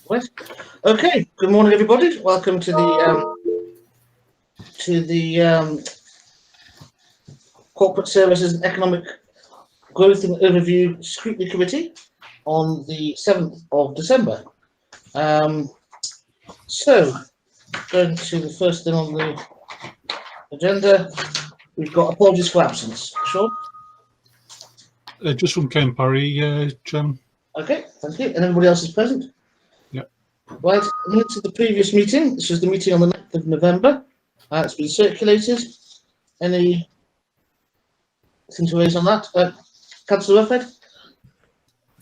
Right. Okay. Good morning, everybody. Welcome to the Corporate Services and Economic Growth and Overview Scrutiny Committee on the 7th of December. So, going to the first thing on the agenda, we've got apologies for absence. Sean? Just from Ken Parry, Chairman. Okay, thank you. And everybody else is present? Yep. Right, minutes of the previous meeting. This was the meeting on the 9th of November. It's been circulated. Any thing to raise on that? Councillor Ruffhead?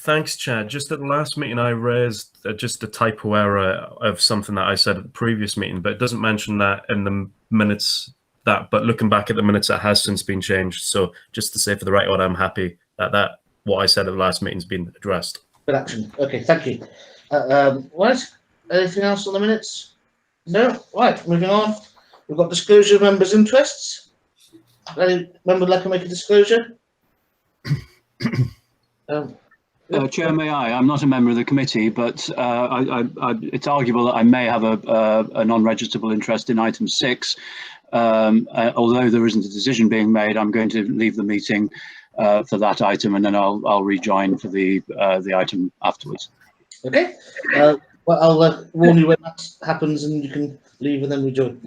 Thanks, Chair. Just at the last meeting, I raised just a typo error of something that I said at the previous meeting, but it doesn't mention that in the minutes. But looking back at the minutes, it has since been changed. So just to say for the record, I'm happy that what I said at the last meeting has been addressed. Good action. Okay, thank you. Right. Anything else on the minutes? No. Right. Moving on. We've got disclosure of members' interests. Any member would like to make a disclosure? Chair, may I? I'm not a member of the committee, but it's arguable that I may have a non-registrable interest in item 6. Although there isn't a decision being made, I'm going to leave the meeting for that item, and then I'll rejoin for the item afterwards. Okay. Well, I'll warn you when that happens, and you can leave and then rejoin.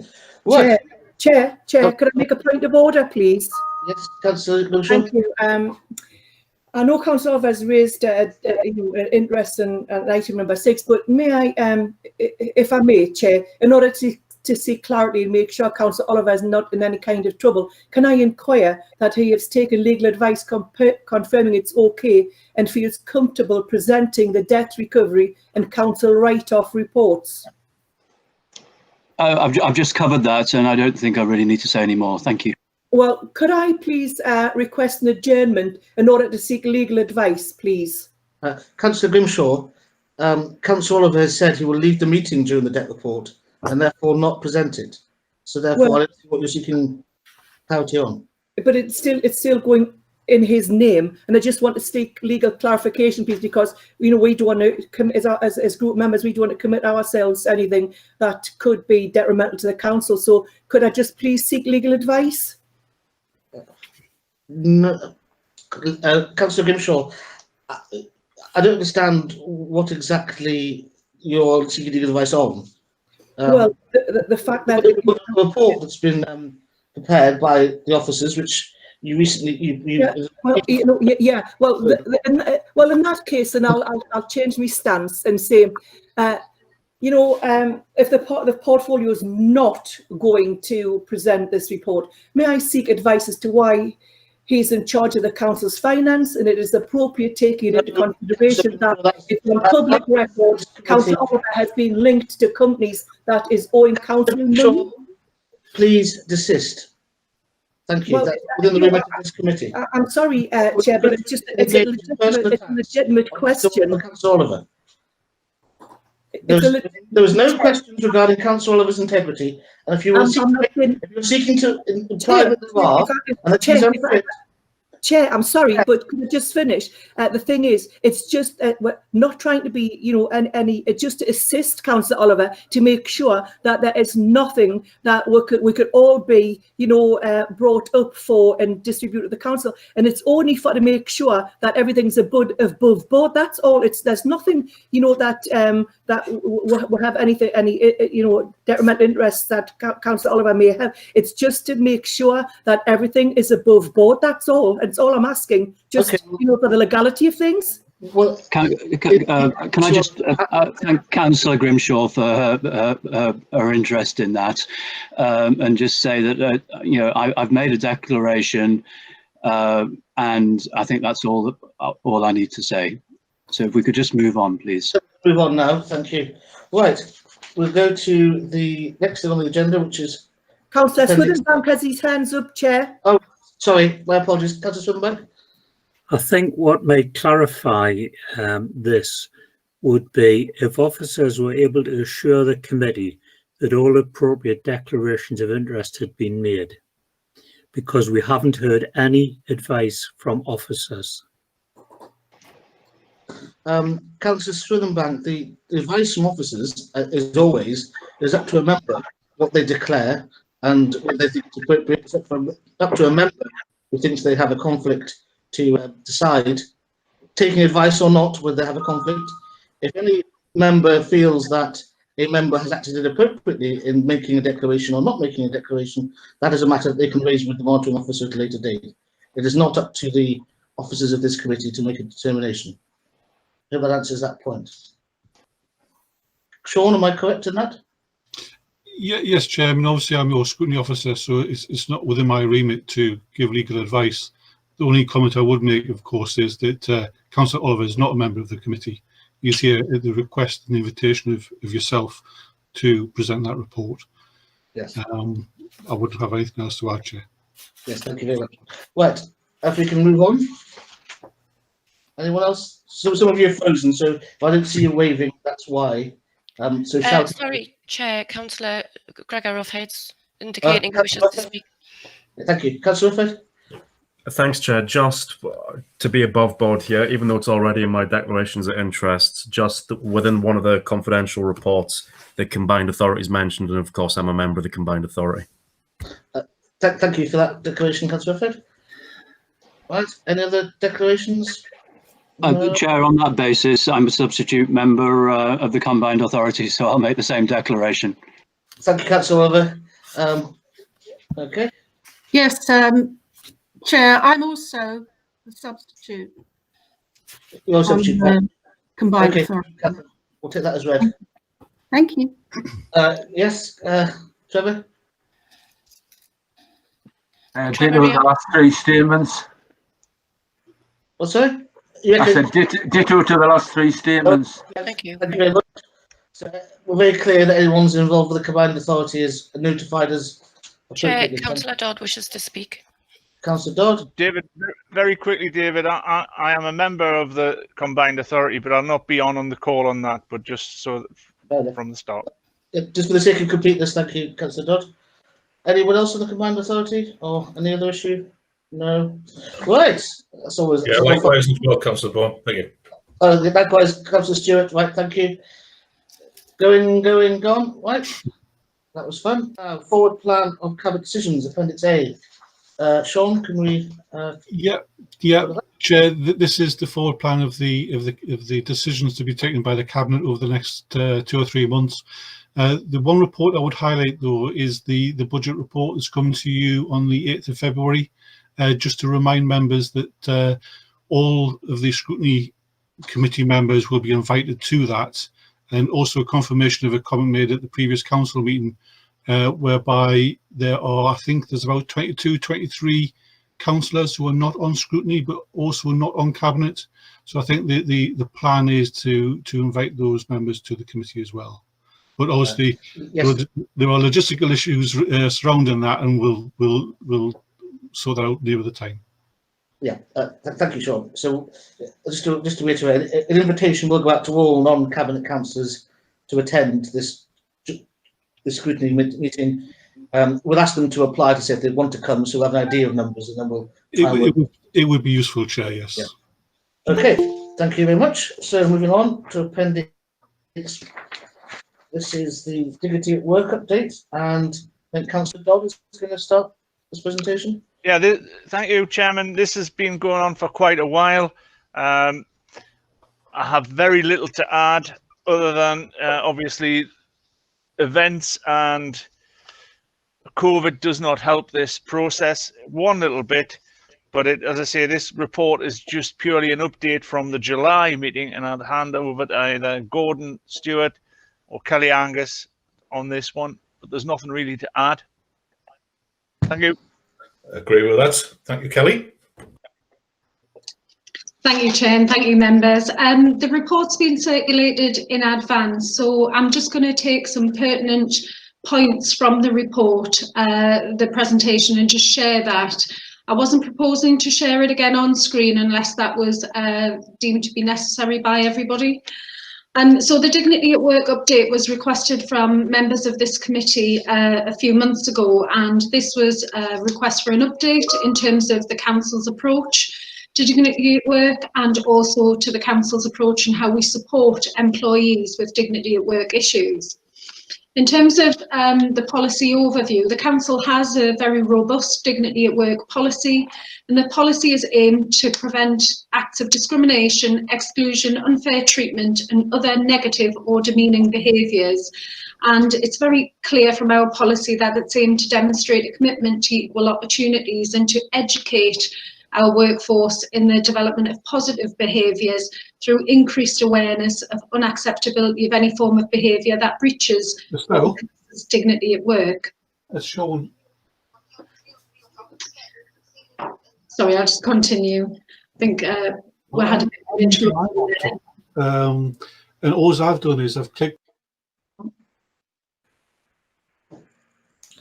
Right. Chair, could I make a point of order, please? Yes, Councillor Grimshaw. Thank you. I know Councillor has raised an interest in item number 6, but may I, if I may, Chair, in order to seek clarity and make sure Councillor Oliver is not in any kind of trouble, can I inquire that he has taken legal advice confirming it's okay and feels comfortable presenting the debt recovery and council write-off reports? I've just covered that, and I don't think I really need to say any more. Thank you. Well, could I please request an adjournment in order to seek legal advice, please? Councillor Grimshaw, Councillor Oliver has said he will leave the meeting during the debt report and therefore not present it. So therefore, I don't see what you're seeking clarity on. But it's still going in his name, and I just want to seek legal clarification, please, because we don't want to, as group members, we don't want to commit ourselves to anything that could be detrimental to the council. So could I just please seek legal advice? No, Councillor Grimshaw, I don't understand what exactly you're seeking legal advice on. Well, the fact that the report that's been prepared by the officers, which you recently Well, in that case, then I'll change my stance and say, if the portfolio is not going to present this report, may I seek advice as to why he's in charge of the council's finance, and it is appropriate taking into consideration that it's on public record, Councillor Oliver has been linked to companies that is owing council money. Please desist. Thank you. That's within the remit of this committee. I'm sorry, Chair, but it's a legitimate question. Councillor Oliver. There was no questions regarding Councillor Oliver's integrity, and if you were seeking to imply that there are, and that he's unfit. Chair, I'm sorry, but could I just finish? The thing is, it's just we're not trying to be, just to assist Councillor Oliver to make sure that there is nothing that we could all be, brought up for and distributed to the council, and it's only to make sure that everything's above board. That's all. There's nothing, that will have any detrimental interests that Councillor Oliver may have. It's just to make sure that everything is above board. That's all. That's all I'm asking, just for the legality of things. Well, can I just thank Councillor Grimshaw for her interest in that, and just say that I've made a declaration, and I think that's all I need to say. So if we could just move on, please. Move on now. Thank you. Right, we'll go to the next thing on the agenda, which is Councillor Swinbank has his hands up, Chair. Oh, sorry, my apologies. Councillor Swinbank. I think what may clarify this would be if officers were able to assure the committee that all appropriate declarations of interest had been made, because we haven't heard any advice from officers. Councillor Swithenbank, the advice from officers is always is up to a member what they declare and what they think is appropriate. It's up to a member who thinks they have a conflict to decide, taking advice or not, whether they have a conflict. If any member feels that a member has acted inappropriately in making a declaration or not making a declaration, that is a matter that they can raise with the monitoring officer at a later date. It is not up to the officers of this committee to make a determination. I hope that answers that point. Sean, am I correct in that? Yes, Chairman. Obviously, I'm your scrutiny officer, so it's not within my remit to give legal advice. The only comment I would make, of course, is that Councillor Oliver is not a member of the committee. He's here at the request and invitation of yourself to present that report. Yes. I wouldn't have anything else to add, Chair. Yes, thank you very much. Right, if we can move on. Anyone else? So some of you are frozen, so if I don't see you waving, that's why. So shout. Sorry, Chair, Councillor Gregor of Heads indicating he wishes to speak. Thank you. Councillor Rufford? Thanks, Chair. Just to be above board here, even though it's already in my declarations of interests, just within one of the confidential reports, the combined authorities mentioned, and of course, I'm a member of the combined authority. Thank you for that declaration, Councillor Rufford. Right, any other declarations? No. Chair, on that basis, I'm a substitute member of the combined authority, so I'll make the same declaration. Thank you, Councillor Oliver. Okay. Yes, Chair, I'm also the substitute. You're a substitute. on the combined Okay, authority. Catherine, we'll take that as read. Thank you. Yes, Trevor? Ditto the last three statements. What's that? I said ditto to the last three statements. Thank you. Thank you very much. So we're very clear that anyone's involved with the combined authority is notified as Chair, appropriately. Councillor Dodd wishes to speak. Councillor Dodd? David, very quickly, David, I am a member of the combined authority, but I'll not be on the call on that, but just so from the start. Just for the sake of completeness, thank you, Councillor Dodd. Anyone else on the combined authority or any other issue? No. Right. That's always. Yeah, likewise as well, Councillor Bourne. Thank you. Likewise, Councillor Stewart. Right. Thank you. Gone. Right. That was fun. Forward plan of cabinet decisions, Appendix A. Sean, can we? Yeah. Chair, this is the forward plan of the decisions to be taken by the cabinet over the next 2 or 3 months. The one report I would highlight, though, is the budget report that's coming to you on the 8th of February. Just to remind members that all of the scrutiny committee members will be invited to that, and also a confirmation of a comment made at the previous council meeting, whereby there are, I think there's about 22, 23 councillors who are not on scrutiny, but also not on cabinet. So I think the plan is to invite those members to the committee as well. But obviously, yes, there are logistical issues surrounding that, and we'll sort that out near the time. Yeah, thank you, Sean. So just to reiterate, an invitation will go out to all non-cabinet councillors to attend this scrutiny meeting. We'll ask them to apply to say if they want to come, so we'll have an idea of numbers, and then we'll. It would be useful, Chair. Yes. Yeah. Okay. Thank you very much. So moving on to Appendix. This is the Dignity at Work update, and then Councillor Dodd is going to start this presentation. Yeah, thank you, Chairman. This has been going on for quite a while. I have very little to add other than obviously events and COVID does not help this process one little bit. But as I say, this report is just purely an update from the July meeting, and I'll hand over to either Gordon Stewart or Kelly Angus on this one. But there's nothing really to add. Thank you. Agree with that. Thank you, Kelly. Thank you, Chair, and thank you, members. The report's been circulated in advance, so I'm just going to take some pertinent points from the report, the presentation, and just share that. I wasn't proposing to share it again on screen unless that was deemed to be necessary by everybody. So the Dignity at Work update was requested from members of this committee a few months ago, and this was a request for an update in terms of the council's approach to dignity at work, and also to the Council's approach and how we support employees with dignity at work issues. In terms of the policy overview, the Council has a very robust dignity at work policy, and the policy is aimed to prevent acts of discrimination, exclusion, unfair treatment and other negative or demeaning behaviours. And it's very clear from our policy that it's aimed to demonstrate a commitment to equal opportunities and to educate our workforce in the development of positive behaviours through increased awareness of unacceptability of any form of behaviour that breaches dignity at work. As shown. Sorry, I'll just continue. I think we had a bit of interruption there. And all I've done is I've clicked.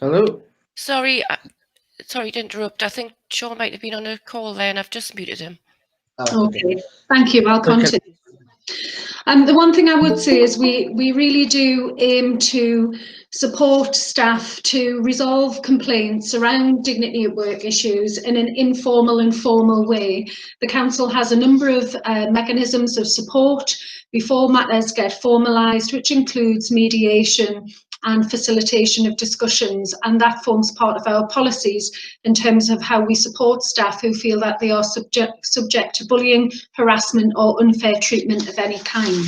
Hello? Sorry, sorry to interrupt. I think Sean might have been on a call there and I've just muted him. Okay, thank you. I'll continue. The one thing I would say is we really do aim to support staff to resolve complaints around dignity at work issues in an informal and formal way. The Council has a number of mechanisms of support before matters get formalised, which includes mediation and facilitation of discussions, and that forms part of our policies in terms of how we support staff who feel that they are subject to bullying, harassment or unfair treatment of any kind.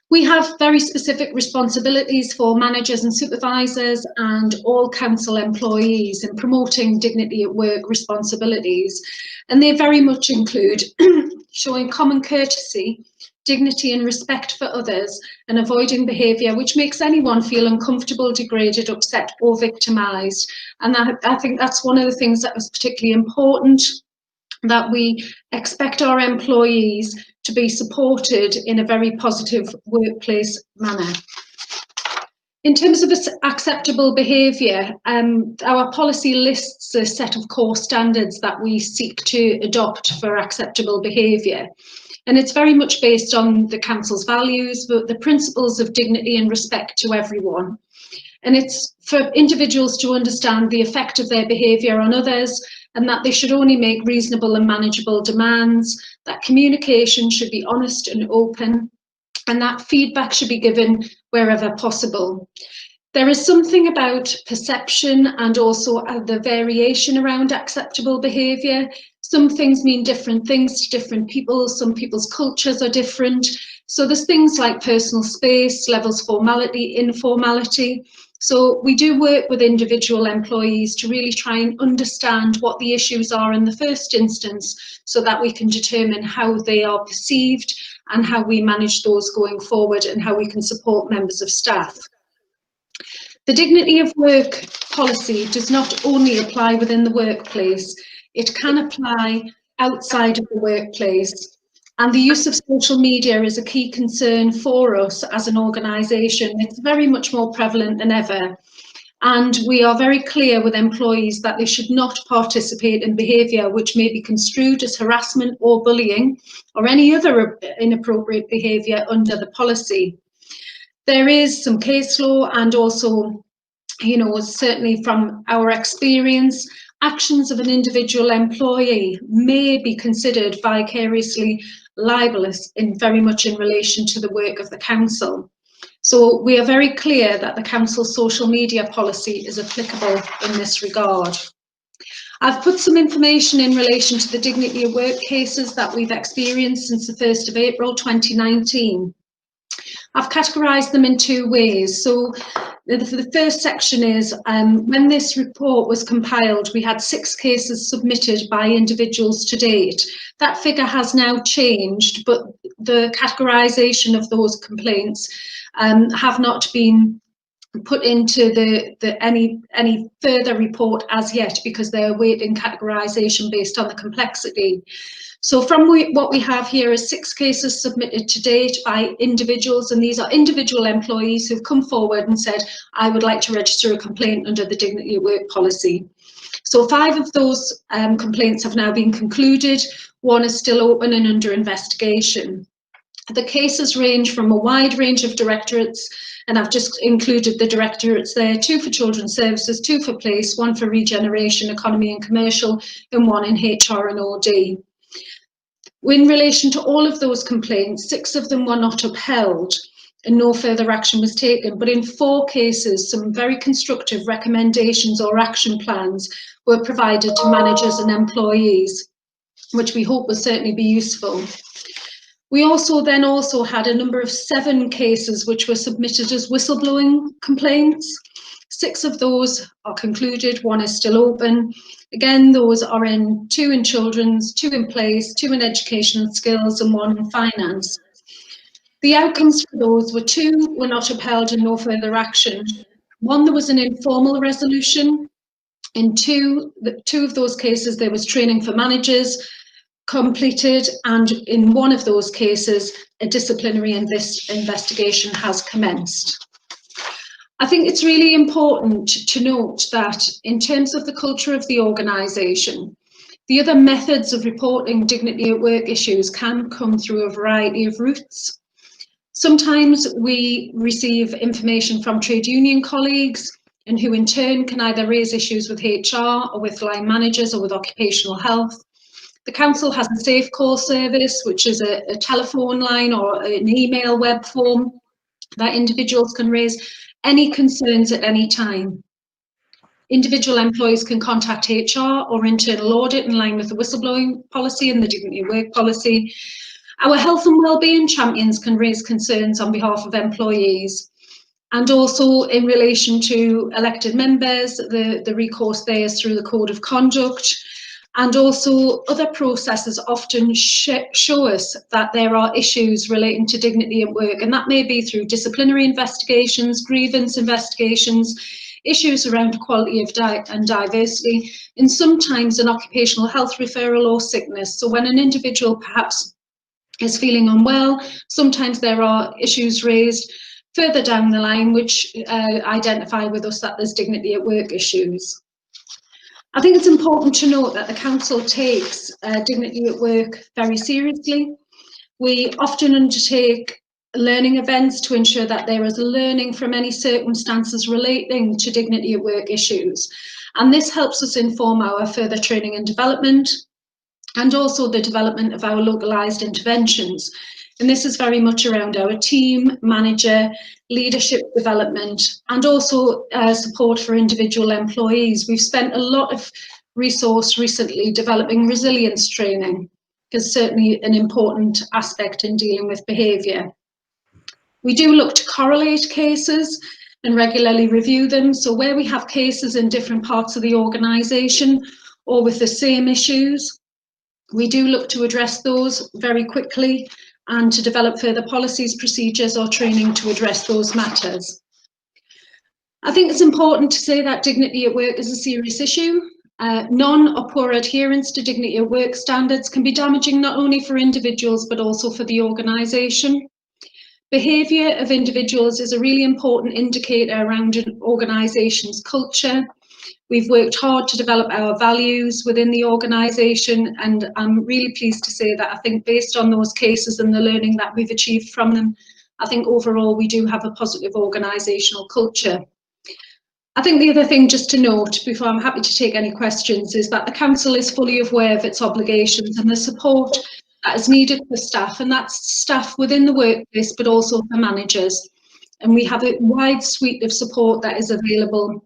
We have very specific responsibilities for managers and supervisors and all council employees in promoting dignity at work responsibilities, and they very much include showing common courtesy, dignity and respect for others, and avoiding behaviour which makes anyone feel uncomfortable, degraded, upset or victimised. And I think that's one of the things that was particularly important, that we expect our employees to be supported in a very positive workplace manner. In terms of acceptable behaviour, our policy lists a set of core standards that we seek to adopt for acceptable behaviour. And it's very much based on the Council's values, the principles of dignity and respect to everyone. And it's for individuals to understand the effect of their behaviour on others, and that they should only make reasonable and manageable demands, that communication should be honest and open, and that feedback should be given wherever possible. There is something about perception and also the variation around acceptable behaviour. Some things mean different things to different people. Some people's cultures are different. So there's things like personal space, levels of formality, informality. So we do work with individual employees to really try and understand what the issues are in the first instance, so that we can determine how they are perceived and how we manage those going forward and how we can support members of staff. The dignity of work policy does not only apply within the workplace, it can apply outside of the workplace. And the use of social media is a key concern for us as an organisation. It's very much more prevalent than ever. And we are very clear with employees that they should not participate in behaviour which may be construed as harassment or bullying or any other inappropriate behaviour under the policy. There is some case law and also, certainly from our experience, actions of an individual employee may be considered vicariously libelous very much in relation to the work of the council. So we are very clear that the council's social media policy is applicable in this regard. I've put some information in relation to the dignity of work cases that we've experienced since the 1st of April 2019. I've categorised them in two ways. So the first section is, when this report was compiled, we had 6 cases submitted by individuals to date. That figure has now changed, but the categorisation of those complaints have not been put into any further report as yet, because they're awaiting categorisation based on the complexity. So from what we have here is 6 cases submitted to date by individuals, and these are individual employees who've come forward and said, I would like to register a complaint under the Dignity at Work policy. So 5 of those complaints have now been concluded. 1 is still open and under investigation. The cases range from a wide range of directorates, and I've just included the directorates there, 2 for Children's Services, 2 for Police, 1 for Regeneration, Economy and Commercial, and 1 in HR and OD. In relation to all of those complaints, 6 of them were not upheld and no further action was taken. But in 4 cases, some very constructive recommendations or action plans were provided to managers and employees, which we hope will certainly be useful. We also had a number of 7 cases which were submitted as whistleblowing complaints. 6 of those are concluded, 1 is still open. Again, those are 2 in children's, 2 in place, 2 in education and skills, and 1 in finance. The outcomes for those were 2 were not upheld and no further action. 1, there was an informal resolution. In 2 of those cases, there was training for managers completed, and in 1 of those cases, a disciplinary investigation has commenced. I think it's really important to note that in terms of the culture of the organisation, the other methods of reporting dignity at work issues can come through a variety of routes. Sometimes we receive information from trade union colleagues, and who in turn can either raise issues with HR or with line managers or with occupational health. The council has a safe call service, which is a telephone line or an email web form that individuals can raise any concerns at any time. Individual employees can contact HR or internal audit in line with the whistleblowing policy and the dignity at work policy. Our health and wellbeing champions can raise concerns on behalf of employees. And also in relation to elected members, the recourse there is through the Code of Conduct. And also other processes often show us that there are issues relating to dignity at work, and that may be through disciplinary investigations, grievance investigations, issues around equality and diversity, and sometimes an occupational health referral or sickness. So when an individual perhaps is feeling unwell, sometimes there are issues raised further down the line which identify with us that there's dignity at work issues. I think it's important to note that the council takes dignity at work very seriously. We often undertake learning events to ensure that there is learning from any circumstances relating to dignity at work issues. And this helps us inform our further training and development, and also the development of our localised interventions. And this is very much around our team, manager, leadership development, and also support for individual employees. We've spent a lot of resource recently developing resilience training, because certainly an important aspect in dealing with behaviour. We do look to correlate cases and regularly review them. So where we have cases in different parts of the organisation or with the same issues, we do look to address those very quickly and to develop further policies, procedures or training to address those matters. I think it's important to say that dignity at work is a serious issue. Non or poor adherence to dignity at work standards can be damaging not only for individuals but also for the organisation. Behaviour of individuals is a really important indicator around an organisation's culture. We've worked hard to develop our values within the organisation, and I'm really pleased to say that I think based on those cases and the learning that we've achieved from them, I think overall we do have a positive organisational culture. I think the other thing just to note before I'm happy to take any questions is that the council is fully aware of its obligations and the support that is needed for staff, and that's staff within the workplace but also for managers. And we have a wide suite of support that is available.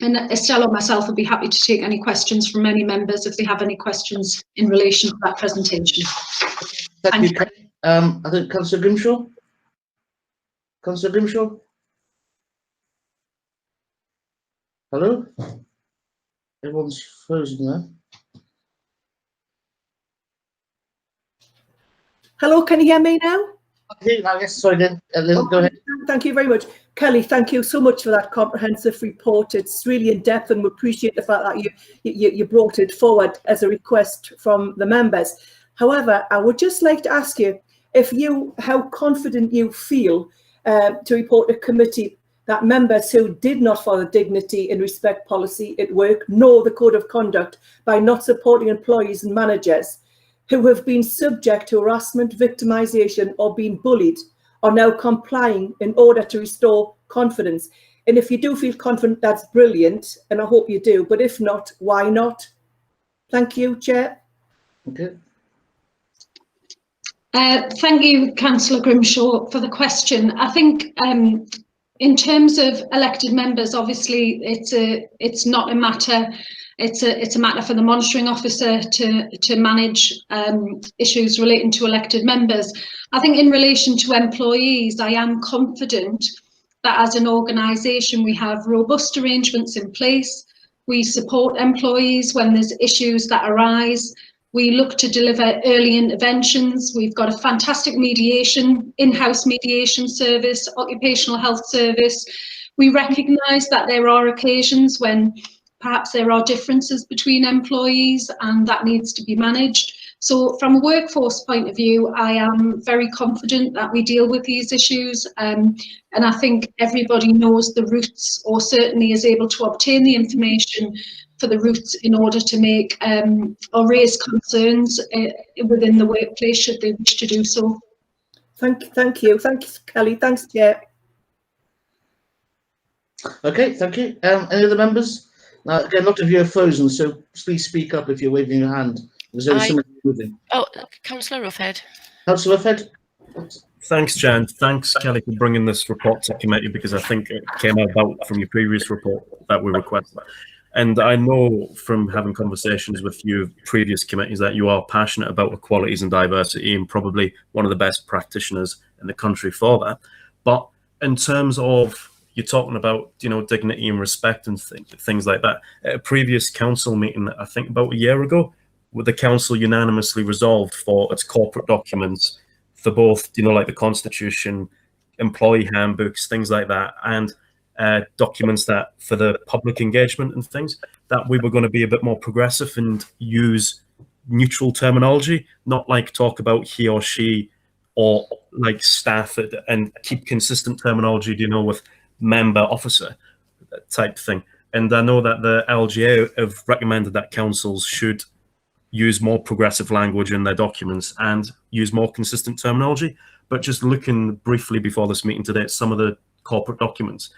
And Estelle or myself would be happy to take any questions from any members if they have any questions in relation to that presentation. Thank you. I think Councillor Grimshaw. Councillor Grimshaw. Hello? Everyone's frozen there. Hello, can you hear me now? Yes, sorry, then. Go ahead. Thank you very much. Kelly, thank you so much for that comprehensive report. It's really in depth, and we appreciate the fact that you brought it forward as a request from the members. However, I would just like to ask you how confident you feel to report to committee that members who did not follow dignity and respect policy at work know the code of conduct by not supporting employees and managers who have been subject to harassment, victimisation or been bullied are now complying in order to restore confidence. And if you do feel confident, that's brilliant, and I hope you do. But if not, why not? Thank you, Chair. Okay. Thank you, Councillor Grimshaw, for the question. I think in terms of elected members, obviously it's not a matter. It's a matter for the monitoring officer to manage issues relating to elected members. I think in relation to employees, I am confident that as an organisation we have robust arrangements in place. We support employees when there's issues that arise. We look to deliver early interventions. We've got a fantastic mediation, in-house mediation service, occupational health service. We recognise that there are occasions when perhaps there are differences between employees and that needs to be managed. So from a workforce point of view, I am very confident that we deal with these issues. And I think everybody knows the routes, or certainly is able to obtain the information for the routes in order to make or raise concerns within the workplace should they wish to do so. Thank you. Thanks, Kelly. Thanks, Chair. Okay, thank you. Any other members? Now, again, a lot of you are frozen, so please speak up if you're waving your hand. There's only someone moving. Oh, Councillor Ruffhead. Councillor Ruffhead. Thanks, Jan. Thanks, Kelly, for bringing this report to committee, because I think it came about from your previous report that we requested. And I know from having conversations with you previous committees that you are passionate about equalities and diversity, and probably one of the best practitioners in the country for that. But in terms of, you're talking about, you know, dignity and respect and things like that. At a previous council meeting, I think about a year ago, where the council unanimously resolved for its corporate documents for both, you know, like the Constitution, employee handbooks, things like that, and documents that for the public engagement and things, that we were going to be a bit more progressive and use neutral terminology, not like talk about he or she or like staff, and keep consistent terminology, you know, with member, officer type thing. And I know that the LGA have recommended that councils should use more progressive language in their documents and use more consistent terminology. But just looking briefly before this meeting today at some of the corporate documents,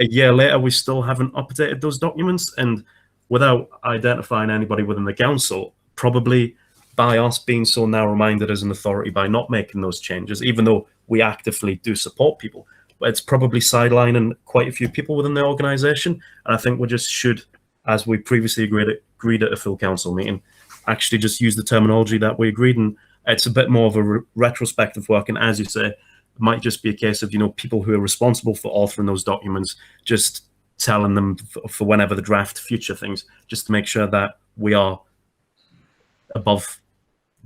a year later we still haven't updated those documents, and without identifying anybody within the council, probably by us being so narrow-minded as an authority by not making those changes, even though we actively do support people, but it's probably sidelining quite a few people within the organisation. And I think we just should, as we previously agreed at a full council meeting, actually just use the terminology that we agreed. And it's a bit more of a retrospective work. And as you say, it might just be a case of, you know, people who are responsible for authoring those documents, just telling them for whenever the draft future things, just to make sure that we are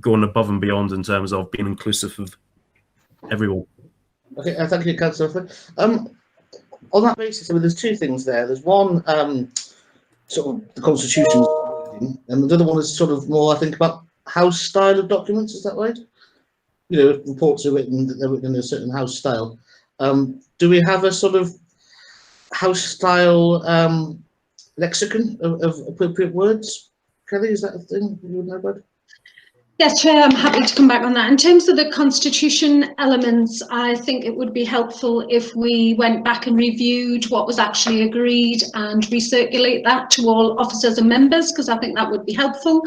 going above and beyond in terms of being inclusive of everyone. Okay, thank you, Councillor. On that basis, I mean, there's two things there. There's one, sort of the Constitution, and the other one is sort of more, I think, about house style of documents. Is that right? You know, reports are written, they're written in a certain house style. Do we have a sort of house style lexicon of appropriate words? Kelly, is that a thing you would know about? Yes, Chair, I'm happy to come back on that. In terms of the Constitution elements, I think it would be helpful if we went back and reviewed what was actually agreed and recirculate that to all officers and members, because I think that would be helpful.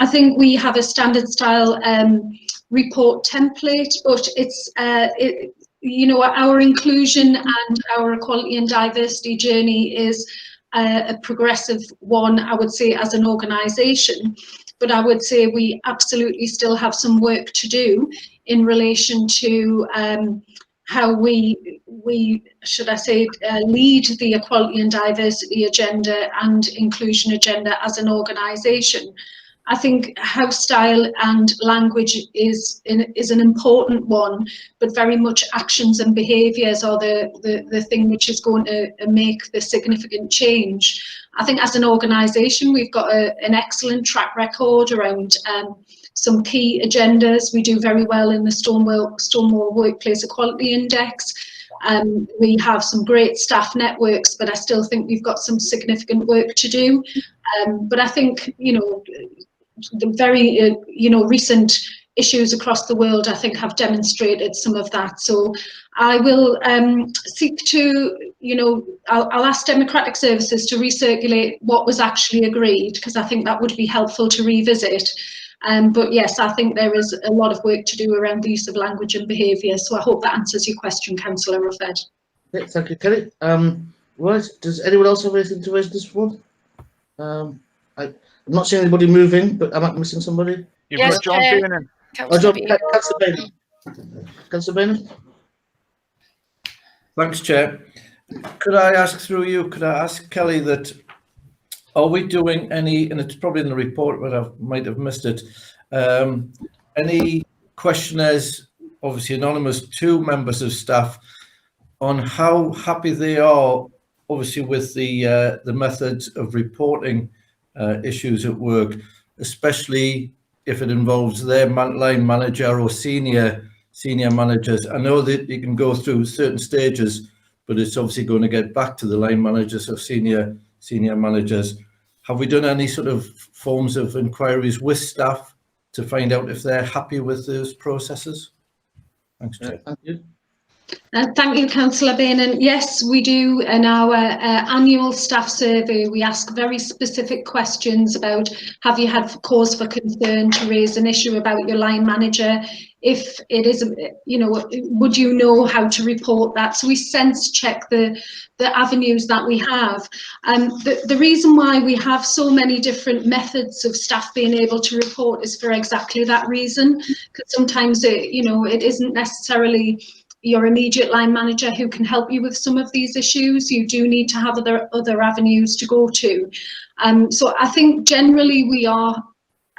I think we have a standard style report template, but it's, you know, our inclusion and our equality and diversity journey is a progressive one, I would say, as an organisation. But I would say we absolutely still have some work to do in relation to how we should I say, lead the equality and diversity agenda and inclusion agenda as an organisation. I think house style and language is an important one, but very much actions and behaviours are the thing which is going to make the significant change. I think as an organisation, we've got an excellent track record around some key agendas. We do very well in the Stonewall Workplace Equality Index. We have some great staff networks, but I still think we've got some significant work to do. But I think, you know, the very recent issues across the world, I think, have demonstrated some of that. So I will seek to, I'll ask Democratic Services to recirculate what was actually agreed, because I think that would be helpful to revisit. But yes, I think there is a lot of work to do around the use of language and behaviour. So I hope that answers your question, Councillor Rufford. Yeah, thank you, Kelly. Right, does anyone else have anything to raise this one? I'm not seeing anybody moving, but am I missing somebody? You've Yes, got John Chair. Beenan. Councillor Bailey. Councillor Bailey. Thanks, Chair. Could I ask Kelly that, are we doing any, and it's probably in the report, but I might have missed it, any questionnaires, obviously anonymous, to members of staff on how happy they are, obviously, with the methods of reporting issues at work, especially if it involves their line manager or senior managers. I know that you can go through certain stages, but it's obviously going to get back to the line managers or senior managers. Have we done any sort of forms of inquiries with staff to find out if they're happy with those processes? Thanks, Chair. Thank you. Thank you, Councillor Beenan. Yes, we do. In our annual staff survey, we ask very specific questions about, have you had cause for concern to raise an issue about your line manager? If it is, would you know how to report that? So we sense check the avenues that we have. The reason why we have so many different methods of staff being able to report is for exactly that reason, because sometimes it isn't necessarily your immediate line manager who can help you with some of these issues. You do need to have other avenues to go to. So I think generally we are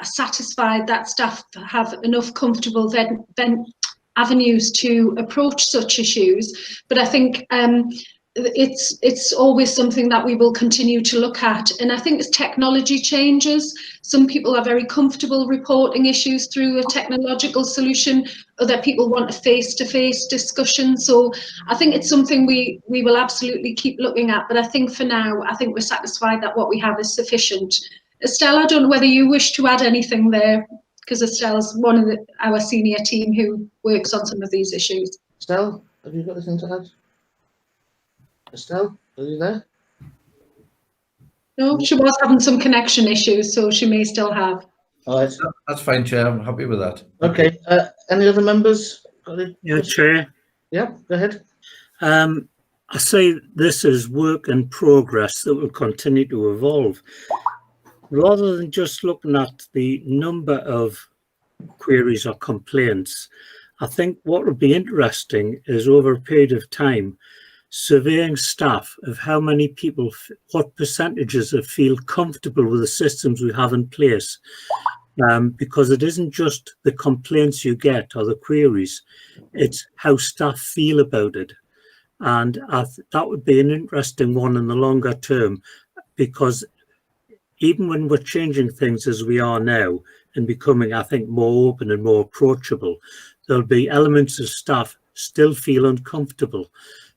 satisfied that staff have enough comfortable avenues to approach such issues. But I think it's always something that we will continue to look at. And I think as technology changes, some people are very comfortable reporting issues through a technological solution. Other people want a face-to-face discussion. So I think it's something we will absolutely keep looking at. But I think for now, I think we're satisfied that what we have is sufficient. Estelle, I don't know whether you wish to add anything there, because Estelle's one of our senior team who works on some of these issues. Estelle, have you got anything to add? Estelle, are you there? No, she was having some connection issues, so she may still have. All right. That's fine, Chair. I'm happy with that. Okay. Any other members? Yeah, Chair. Yeah, go ahead. I say this is work in progress that will continue to evolve. Rather than just looking at the number of queries or complaints, I think what would be interesting is over a period of time, surveying staff of how many people, what percentages of feel comfortable with the systems we have in place. Because it isn't just the complaints you get or the queries, it's how staff feel about it. And that would be an interesting one in the longer term, because even when we're changing things as we are now and becoming, I think, more open and more approachable, there'll be elements of staff still feel uncomfortable.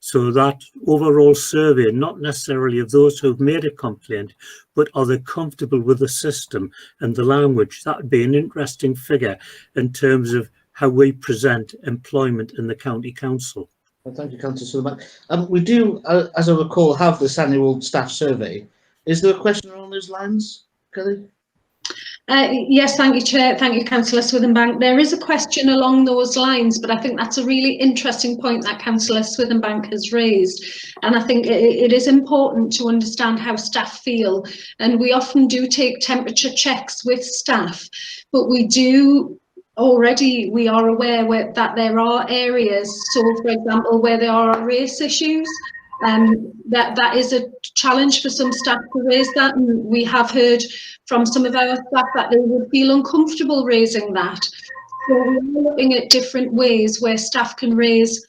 So that overall survey, not necessarily of those who've made a complaint, but are they comfortable with the system and the language? That would be an interesting figure in terms of how we present employment in the County Council. Well, thank you, Councillor Sullivan. We do, as I recall, have this annual staff survey. Is there a question along those lines, Kelly? Yes, thank you, Chair. Thank you, Councillor Swithenbank. There is a question along those lines, but I think that's a really interesting point that Councillor Swithenbank has raised. And I think it is important to understand how staff feel. And we often do take temperature checks with staff, but we are aware that there are areas, so for example, where there are race issues, that is a challenge for some staff to raise that, and we have heard from some of our staff that they would feel uncomfortable raising that. So we're looking at different ways where staff can raise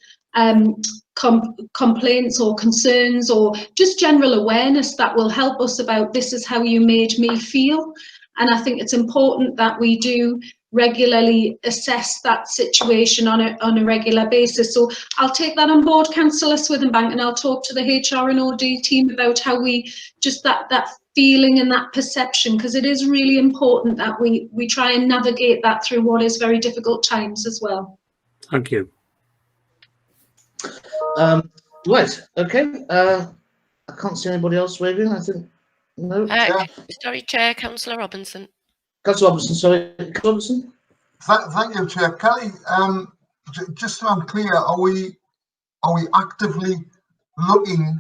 complaints or concerns or just general awareness that will help us about, this is how you made me feel. And I think it's important that we do regularly assess that situation on a regular basis. So I'll take that on board, Councillor Swithenbank, and I'll talk to the HR and OD team about how we just that feeling and that perception, because it is really important that we try and navigate that through what is very difficult times as well. Thank you. Right, okay. I can't see anybody else waving, I think. No. Sorry, Chair, Councillor Robinson. Councillor Robinson, sorry. Councillor Robinson? Thank you, Chair. Kelly, just so I'm clear, are we actively looking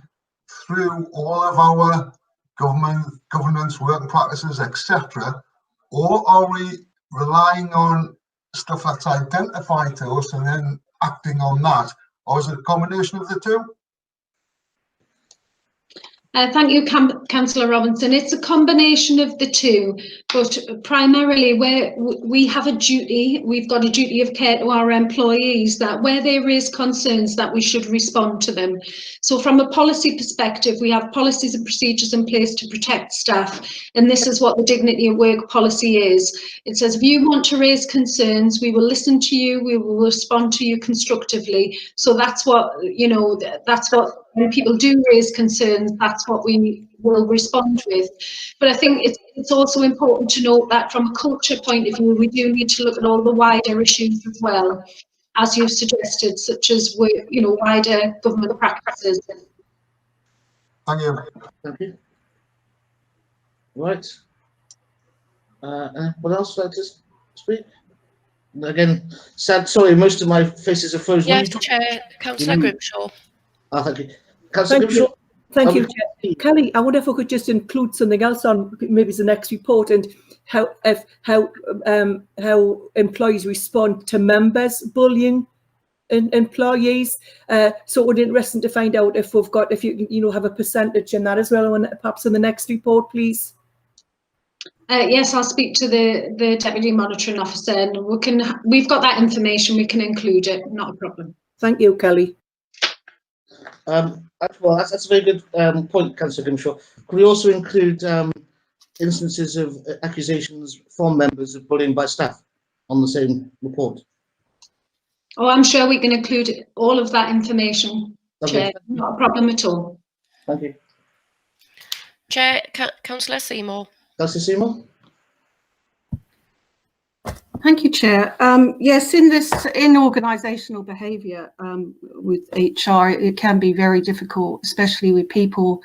through all of our governance, working practices, etc., or are we relying on stuff that's identified to us and then acting on that, or is it a combination of the two? Thank you, Councillor Robinson. It's a combination of the two, but primarily we have a duty, we've got a duty of care to our employees that where they raise concerns that we should respond to them. So from a policy perspective, we have policies and procedures in place to protect staff, and this is what the Dignity at Work policy is. It says if you want to raise concerns, we will listen to you, we will respond to you constructively. So that's what, you know, that's what, when people do raise concerns, that's what we will respond with. But I think it's also important to note that from a culture point of view, we do need to look at all the wider issues as well, as you've suggested, such as, you know, wider government practices. Thank you. Thank you. Right. What else would I like to speak? Again, sad, sorry, most of my faces are frozen. Yes, Chair, Councillor Grimshaw. Oh, thank you. Councillor Grimshaw? Thank you, Chair. Kelly, I wonder if I could just include something else on maybe it's the next report, and how employees respond to members bullying employees. So it would be interesting to find out if we've got, if you have a percentage in that as well, and perhaps in the next report, please. Yes, I'll speak to the Deputy Monitoring Officer, and we've got that information, we can include it, not a problem. Thank you, Kelly. Well, that's a very good point, Councillor Grimshaw. Could we also include instances of accusations from members of bullying by staff on the same report? Oh, I'm sure we can include all of that information, Chair. Not a problem at all. Thank you. Chair, Councillor Seymour. Councillor Seymour? Thank you, Chair. Yes, in organisational behaviour with HR, it can be very difficult, especially with people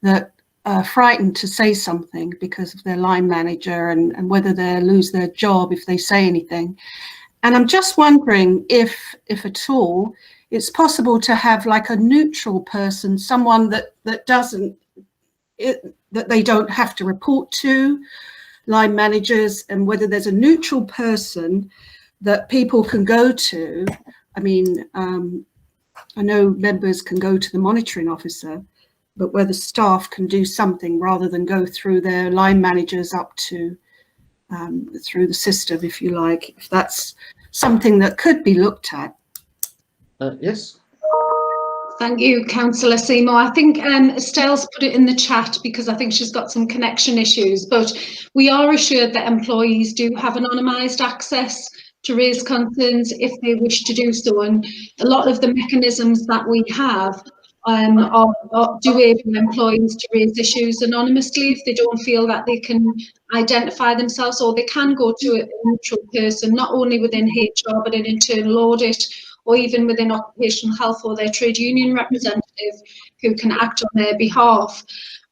that are frightened to say something because of their line manager and whether they'll lose their job if they say anything. And I'm just wondering if at all, it's possible to have like a neutral person, someone that they don't have to report to, line managers, and whether there's a neutral person that people can go to. I mean, I know members can go to the monitoring officer, but whether staff can do something rather than go through their line managers up to through the system, if you like, if that's something that could be looked at. Yes. Thank you, Councillor Seymour. I think Estelle's put it in the chat because I think she's got some connection issues, but we are assured that employees do have anonymised access to raise concerns if they wish to do so, and a lot of the mechanisms that we have do enable employees to raise issues anonymously if they don't feel that they can identify themselves, or they can go to a neutral person, not only within HR but in internal audit, or even within occupational health or their trade union representative who can act on their behalf.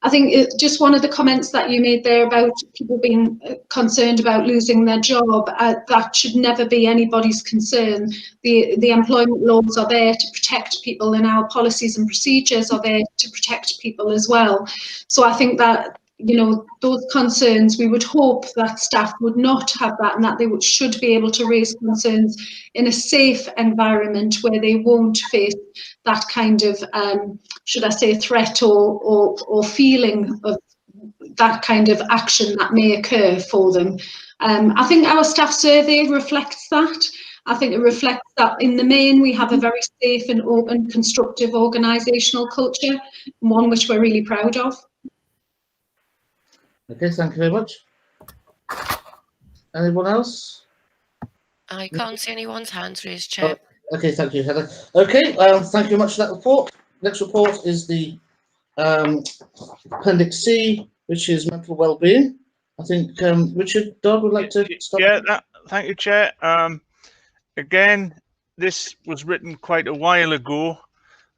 I think just one of the comments that you made there about people being concerned about losing their job, that should never be anybody's concern. The employment laws are there to protect people, and our policies and procedures are there to protect people as well. So I think that, you know, those concerns, we would hope that staff would not have that, and that they should be able to raise concerns in a safe environment where they won't face that kind of, should I say, threat or feeling of that kind of action that may occur for them. I think our staff survey reflects that. I think it reflects that in the main we have a very safe and open, constructive organisational culture, and one which we're really proud of. Okay, thank you very much. Anyone else? I can't see anyone's hands raised, Chair. Okay, thank you, Heather. Okay, thank you very much for that report. Next report is the Appendix C, which is mental well-being. I think Richard Dodd would like to start. Yeah, thank you, Chair. Again, this was written quite a while ago,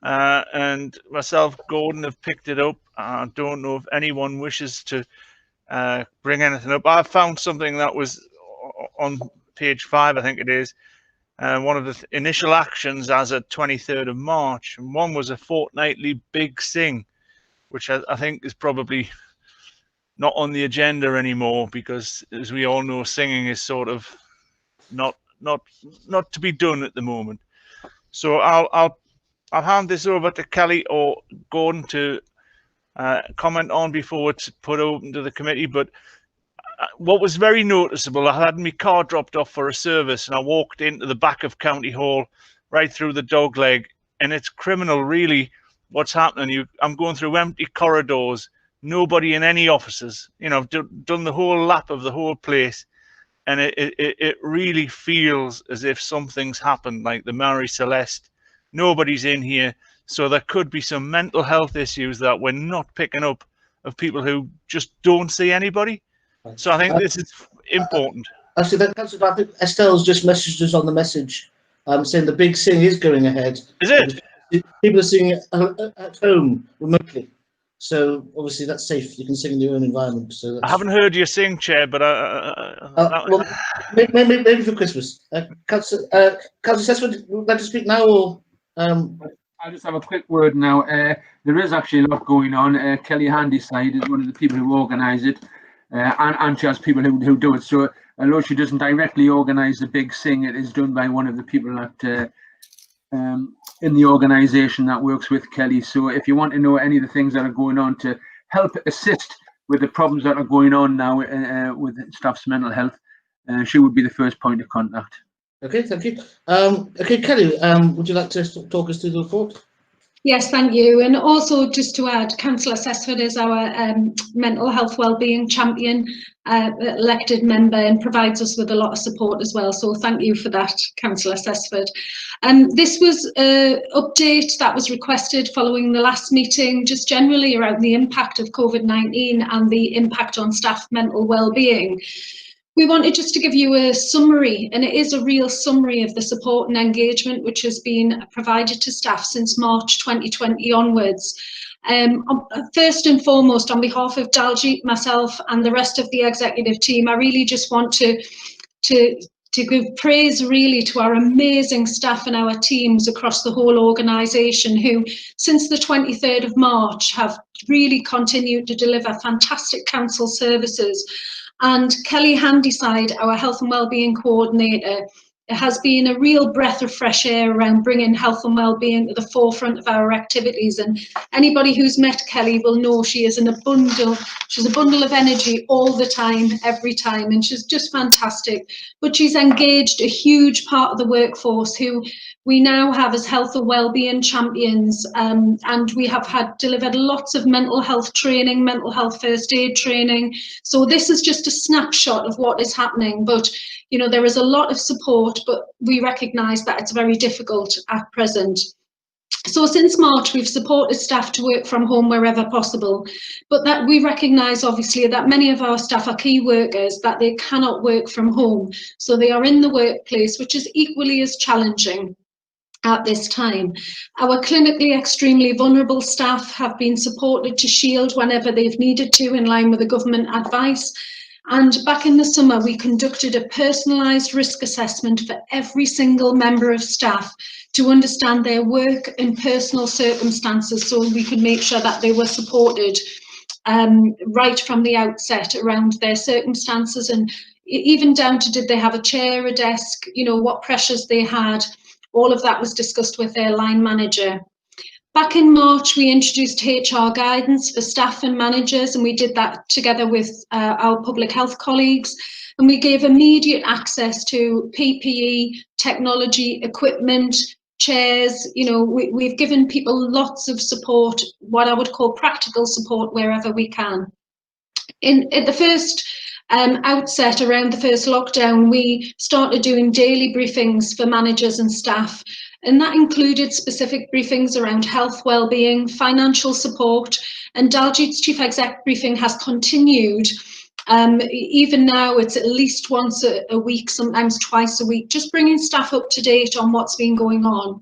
and myself, Gordon, have picked it up. I don't know if anyone wishes to bring anything up. I found something that was on page 5, I think it is, one of the initial actions as of 23rd of March, and one was a fortnightly big sing, which I think is probably not on the agenda anymore, because as we all know, singing is sort of not to be done at the moment. So I'll hand this over to Kelly or Gordon to comment on before it's put open to the committee. But what was very noticeable, I had my car dropped off for a service, and I walked into the back of County Hall, right through the dog leg, and it's criminal, really, what's happening. I'm going through empty corridors, nobody in any offices. You know, I've done the whole lap of the whole place, and it really feels as if something's happened, like the Mary Celeste. Nobody's in here, so there could be some mental health issues that we're not picking up of people who just don't see anybody. So I think this is important. Actually, Councillor, I think Estelle's just messaged us on the message, saying the big sing is going ahead. Is it? People are singing at home remotely, so obviously that's safe. You can sing in your own environment. So that's... I haven't heard you sing, Chair, but well, maybe for Christmas. Councillor Sesswood, would you like to speak now, or? I'll just have a quick word now. There is actually a lot going on. Kelly Handyside is one of the people who organise it. And she has people who do it. So although she doesn't directly organise the big sing, it is done by one of the people that in the organisation that works with Kelly. So if you want to know any of the things that are going on to help assist with the problems that are going on now with staff's mental health, she would be the first point of contact. Okay, thank you. Okay, Kelly, would you like to talk us through the report? Yes, thank you. And also just to add, Councillor Sessford is our mental health wellbeing champion, elected member, and provides us with a lot of support as well. So thank you for that, Councillor Sessford. This was an update that was requested following the last meeting, just generally around the impact of COVID-19 and the impact on staff mental wellbeing. We wanted just to give you a summary, and it is a real summary of the support and engagement which has been provided to staff since March 2020 onwards. First and foremost, on behalf of Daljit, myself and the rest of the executive team, I really just want to give praise really to our amazing staff and our teams across the whole organisation, who since the 23rd of March have really continued to deliver fantastic council services. And Kelly Handyside, our health and wellbeing coordinator, has been a real breath of fresh air around bringing health and wellbeing to the forefront of our activities. And anybody who's met Kelly will know she is she's a bundle of energy all the time, every time, and she's just fantastic. But she's engaged a huge part of the workforce who we now have as health and wellbeing champions, and we have delivered lots of mental health training, mental health first aid training. So this is just a snapshot of what is happening, but you know, there is a lot of support, but we recognise that it's very difficult at present. So since March, we've supported staff to work from home wherever possible, but that we recognise obviously that many of our staff are key workers, that they cannot work from home. So they are in the workplace, which is equally as challenging at this time. Our clinically extremely vulnerable staff have been supported to shield whenever they've needed to, in line with the government advice. And back in the summer, we conducted a personalised risk assessment for every single member of staff to understand their work and personal circumstances, so we could make sure that they were supported right from the outset around their circumstances, and even down to did they have a chair, a desk, you know, what pressures they had. All of that was discussed with their line manager. Back in March, we introduced HR guidance for staff and managers, and we did that together with our public health colleagues. And we gave immediate access to PPE, technology, equipment, chairs. You know, we've given people lots of support, what I would call practical support, wherever we can. At the first outset, around the first lockdown, we started doing daily briefings for managers and staff, and that included specific briefings around health, well-being, financial support, and Daljeet's Chief Exec briefing has continued. Even now, it's at least once a week, sometimes twice a week, just bringing staff up to date on what's been going on.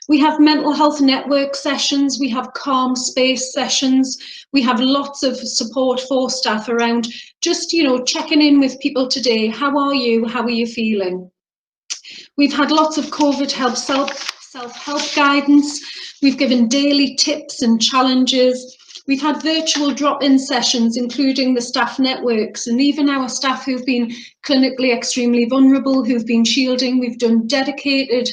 We have mental health network sessions, we have calm space sessions, we have lots of support for staff around just, you know, checking in with people today. How are you? How are you feeling? We've had lots of COVID self-help guidance. We've given daily tips and challenges. We've had virtual drop-in sessions, including the staff networks, and even our staff who've been clinically extremely vulnerable, who've been shielding. We've done dedicated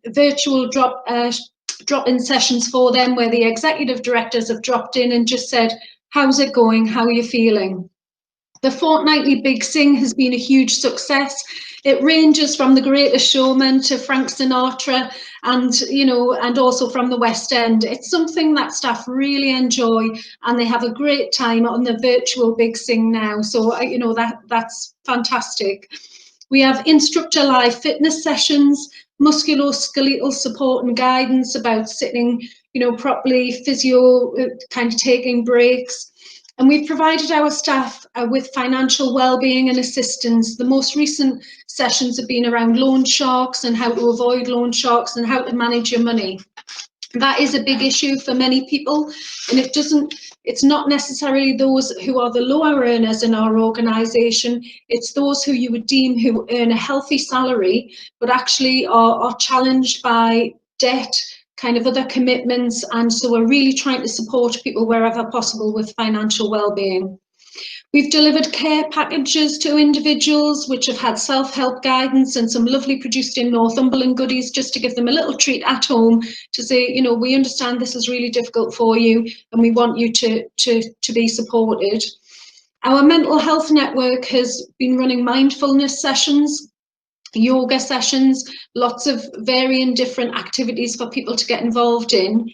virtual drop-in sessions for them, where the executive directors have dropped in and just said, how's it going? How are you feeling? The fortnightly Big Sing has been a huge success. It ranges from The Greatest Showman to Frank Sinatra, and you know, and also from the West End. It's something that staff really enjoy, and they have a great time on the virtual Big Sing now. So you know, that's fantastic. We have instructor live fitness sessions, musculoskeletal support and guidance about sitting, you know, properly, physio, kind of taking breaks. And we've provided our staff with financial well-being and assistance. The most recent sessions have been around loan sharks and how to avoid loan sharks and how to manage your money. That is a big issue for many people, and it's not necessarily those who are the lower earners in our organisation. It's those who you would deem who earn a healthy salary, but actually are challenged by debt, kind of other commitments, and so we're really trying to support people wherever possible with financial well-being. We've delivered care packages to individuals which have had self-help guidance and some lovely produced in Northumberland goodies just to give them a little treat at home to say, you know, we understand this is really difficult for you and we want you to be supported. Our mental health network has been running mindfulness sessions, yoga sessions, lots of varying different activities for people to get involved in.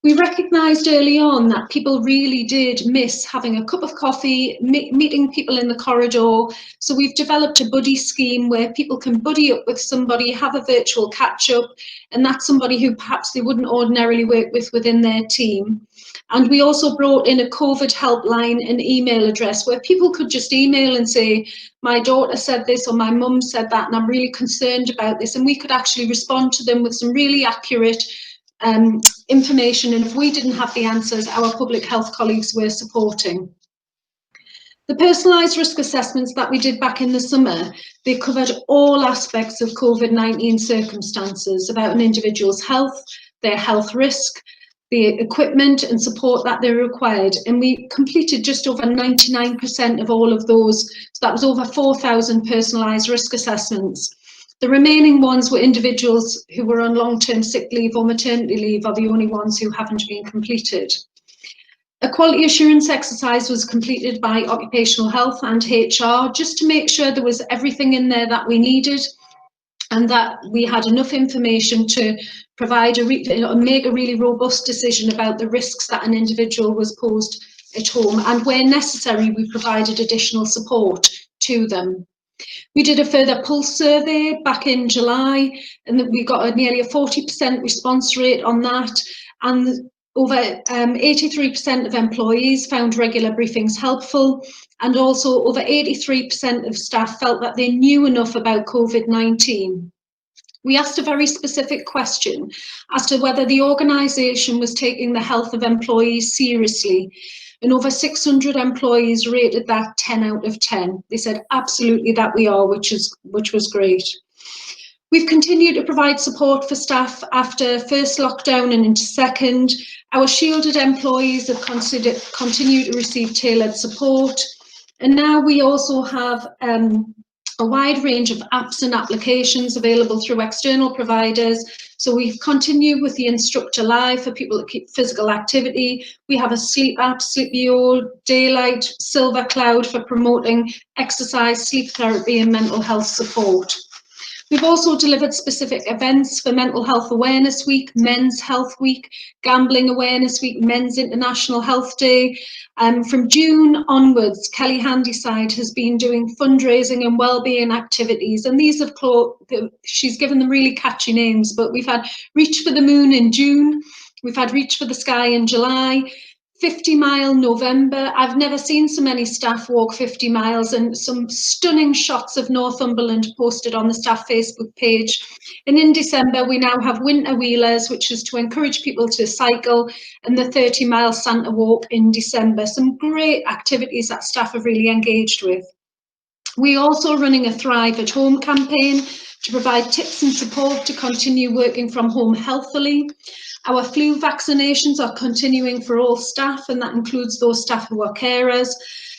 We recognised early on that people really did miss having a cup of coffee, meeting people in the corridor. So we've developed a buddy scheme where people can buddy up with somebody, have a virtual catch up, and that's somebody who perhaps they wouldn't ordinarily work with within their team. And we also brought in a COVID helpline and email address where people could just email and say, my daughter said this or my mum said that and I'm really concerned about this. And we could actually respond to them with some really accurate information, and if we didn't have the answers, our public health colleagues were supporting. The personalised risk assessments that we did back in the summer, they covered all aspects of COVID-19 circumstances about an individual's health, their health risk, the equipment and support that they required, and we completed just over 99% of all of those, so that was over 4,000 personalised risk assessments. The remaining ones were individuals who were on long-term sick leave or maternity leave are the only ones who haven't been completed. A quality assurance exercise was completed by Occupational Health and HR just to make sure there was everything in there that we needed and that we had enough information to provide make a really robust decision about the risks that an individual was posed at home, and where necessary we provided additional support to them. We did a further pulse survey back in July, and we got nearly a 40% response rate on that, and over 83% of employees found regular briefings helpful, and also over 83% of staff felt that they knew enough about COVID-19. We asked a very specific question as to whether the organisation was taking the health of employees seriously. And over 600 employees rated that 10 out of 10. They said absolutely that we are, which was great. We've continued to provide support for staff after first lockdown and into second. Our shielded employees have continued to receive tailored support. And now we also have a wide range of apps and applications available through external providers. So we've continued with the Instructor Live for people that keep physical activity. We have a sleep app, Sleepio, Daylight, Silver Cloud for promoting exercise, sleep therapy and mental health support. We've also delivered specific events for Mental Health Awareness Week, Men's Health Week, Gambling Awareness Week, Men's International Health Day. From June onwards, Kelly Handyside has been doing fundraising and wellbeing activities, and these have she's given them really catchy names, but we've had Reach for the Moon in June, we've had Reach for the Sky in July, 50 Mile November. I've never seen so many staff walk 50 miles, and some stunning shots of Northumberland posted on the staff Facebook page. And in December, we now have Winter Wheelers, which is to encourage people to cycle, and the 30-mile Santa Walk in December. Some great activities that staff have really engaged with. We're also running a Thrive at Home campaign to provide tips and support to continue working from home healthily. Our flu vaccinations are continuing for all staff, and that includes those staff who are carers.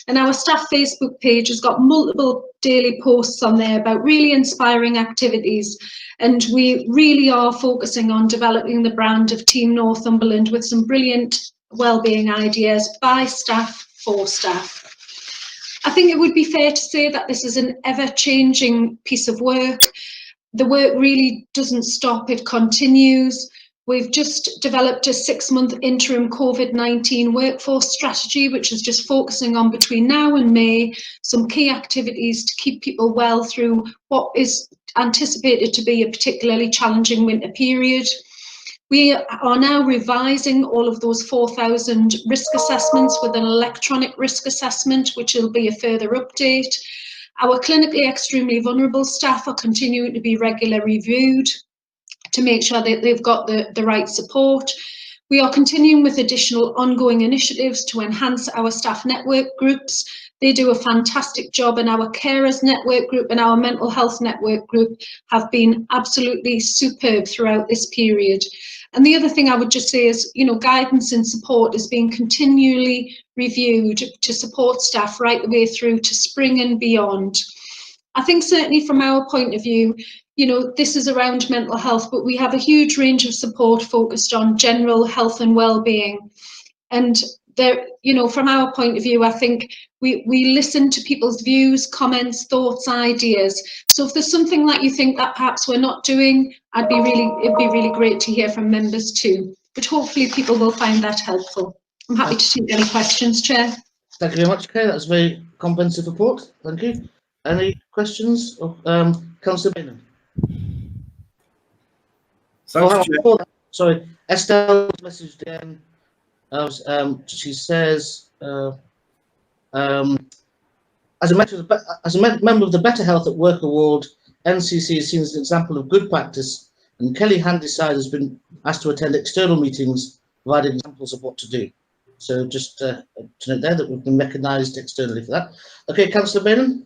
And our staff Facebook page has got multiple daily posts on there about really inspiring activities. And we really are focusing on developing the brand of Team Northumberland with some brilliant wellbeing ideas by staff, for staff. I think it would be fair to say that this is an ever-changing piece of work. The work really doesn't stop, it continues. We've just developed a 6-month interim COVID-19 workforce strategy, which is just focusing on, between now and May, some key activities to keep people well through what is anticipated to be a particularly challenging winter period. We are now revising all of those 4,000 risk assessments with an electronic risk assessment, which will be a further update. Our clinically extremely vulnerable staff are continuing to be regularly reviewed to make sure that they've got the right support. We are continuing with additional ongoing initiatives to enhance our staff network groups. They do a fantastic job, and our carers network group and our mental health network group have been absolutely superb throughout this period. And the other thing I would just say is, guidance and support is being continually reviewed to support staff right the way through to spring and beyond. I think certainly from our point of view, this is around mental health, but we have a huge range of support focused on general health and well-being. And there, from our point of view, I think we listen to people's views, comments, thoughts, ideas. So if there's something that you think that perhaps we're not doing, it'd be really great to hear from members too. But hopefully people will find that helpful. I'm happy to take any questions, Chair. Thank you very much, Kay. That's a very comprehensive report. Thank you. Any questions of Councillor Bainham? Sorry, Estelle messaged again. She says, as a member of the Better Health at Work Award, NCC is seen as an example of good practice, and Kelly Handyside has been asked to attend external meetings, providing examples of what to do. So just to note there that we've been recognised externally for that. Okay, Councillor Bainham.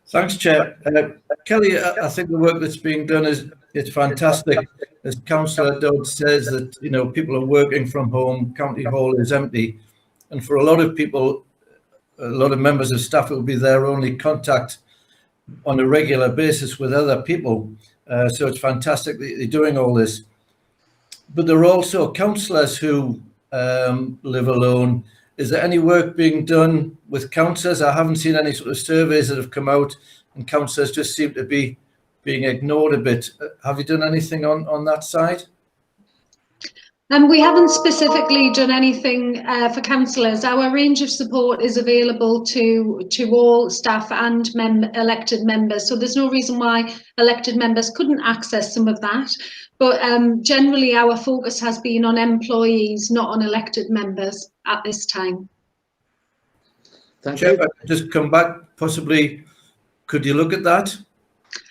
Thanks, Chair. Kelly, I think the work that's being done it's fantastic. As Councillor Dodd says, that people are working from home, County Hall is empty, and for a lot of people, a lot of members of staff will be their only contact on a regular basis with other people. So it's fantastic that they're doing all this. But there are also councillors who live alone. Is there any work being done with councillors? I haven't seen any sort of surveys that have come out, and councillors just seem to be being ignored a bit. Have you done anything on that side? We haven't specifically done anything for councillors. Our range of support is available to all staff and elected members, so there's no reason why elected members couldn't access some of that. But generally our focus has been on employees, not on elected members at this time. Thank you. If I could just come back, possibly, could you look at that?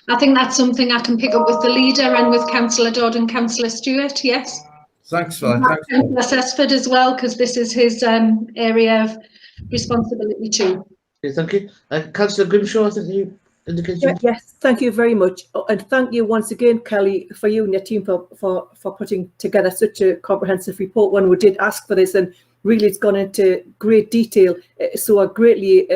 I think that's something I can pick up with the leader and with Councillor Dodd and Councillor Stewart, yes. Thanks for that. Councillor Sesford as well, because this is his area of responsibility too. Okay, thank you. Councillor Grimshaw, I think you indicated. Yes, thank you very much. And thank you once again, Kelly, for you and your team for putting together such a comprehensive report when we did ask for this, and really it's gone into great detail. So I greatly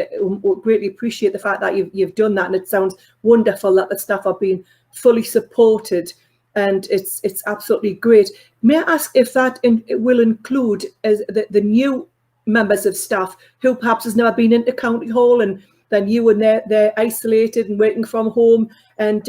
appreciate the fact that you've done that, and it sounds wonderful that the staff are being fully supported, and it's absolutely great. May I ask if that will include the new members of staff who perhaps has never been into County Hall and than you, and they're isolated and working from home, and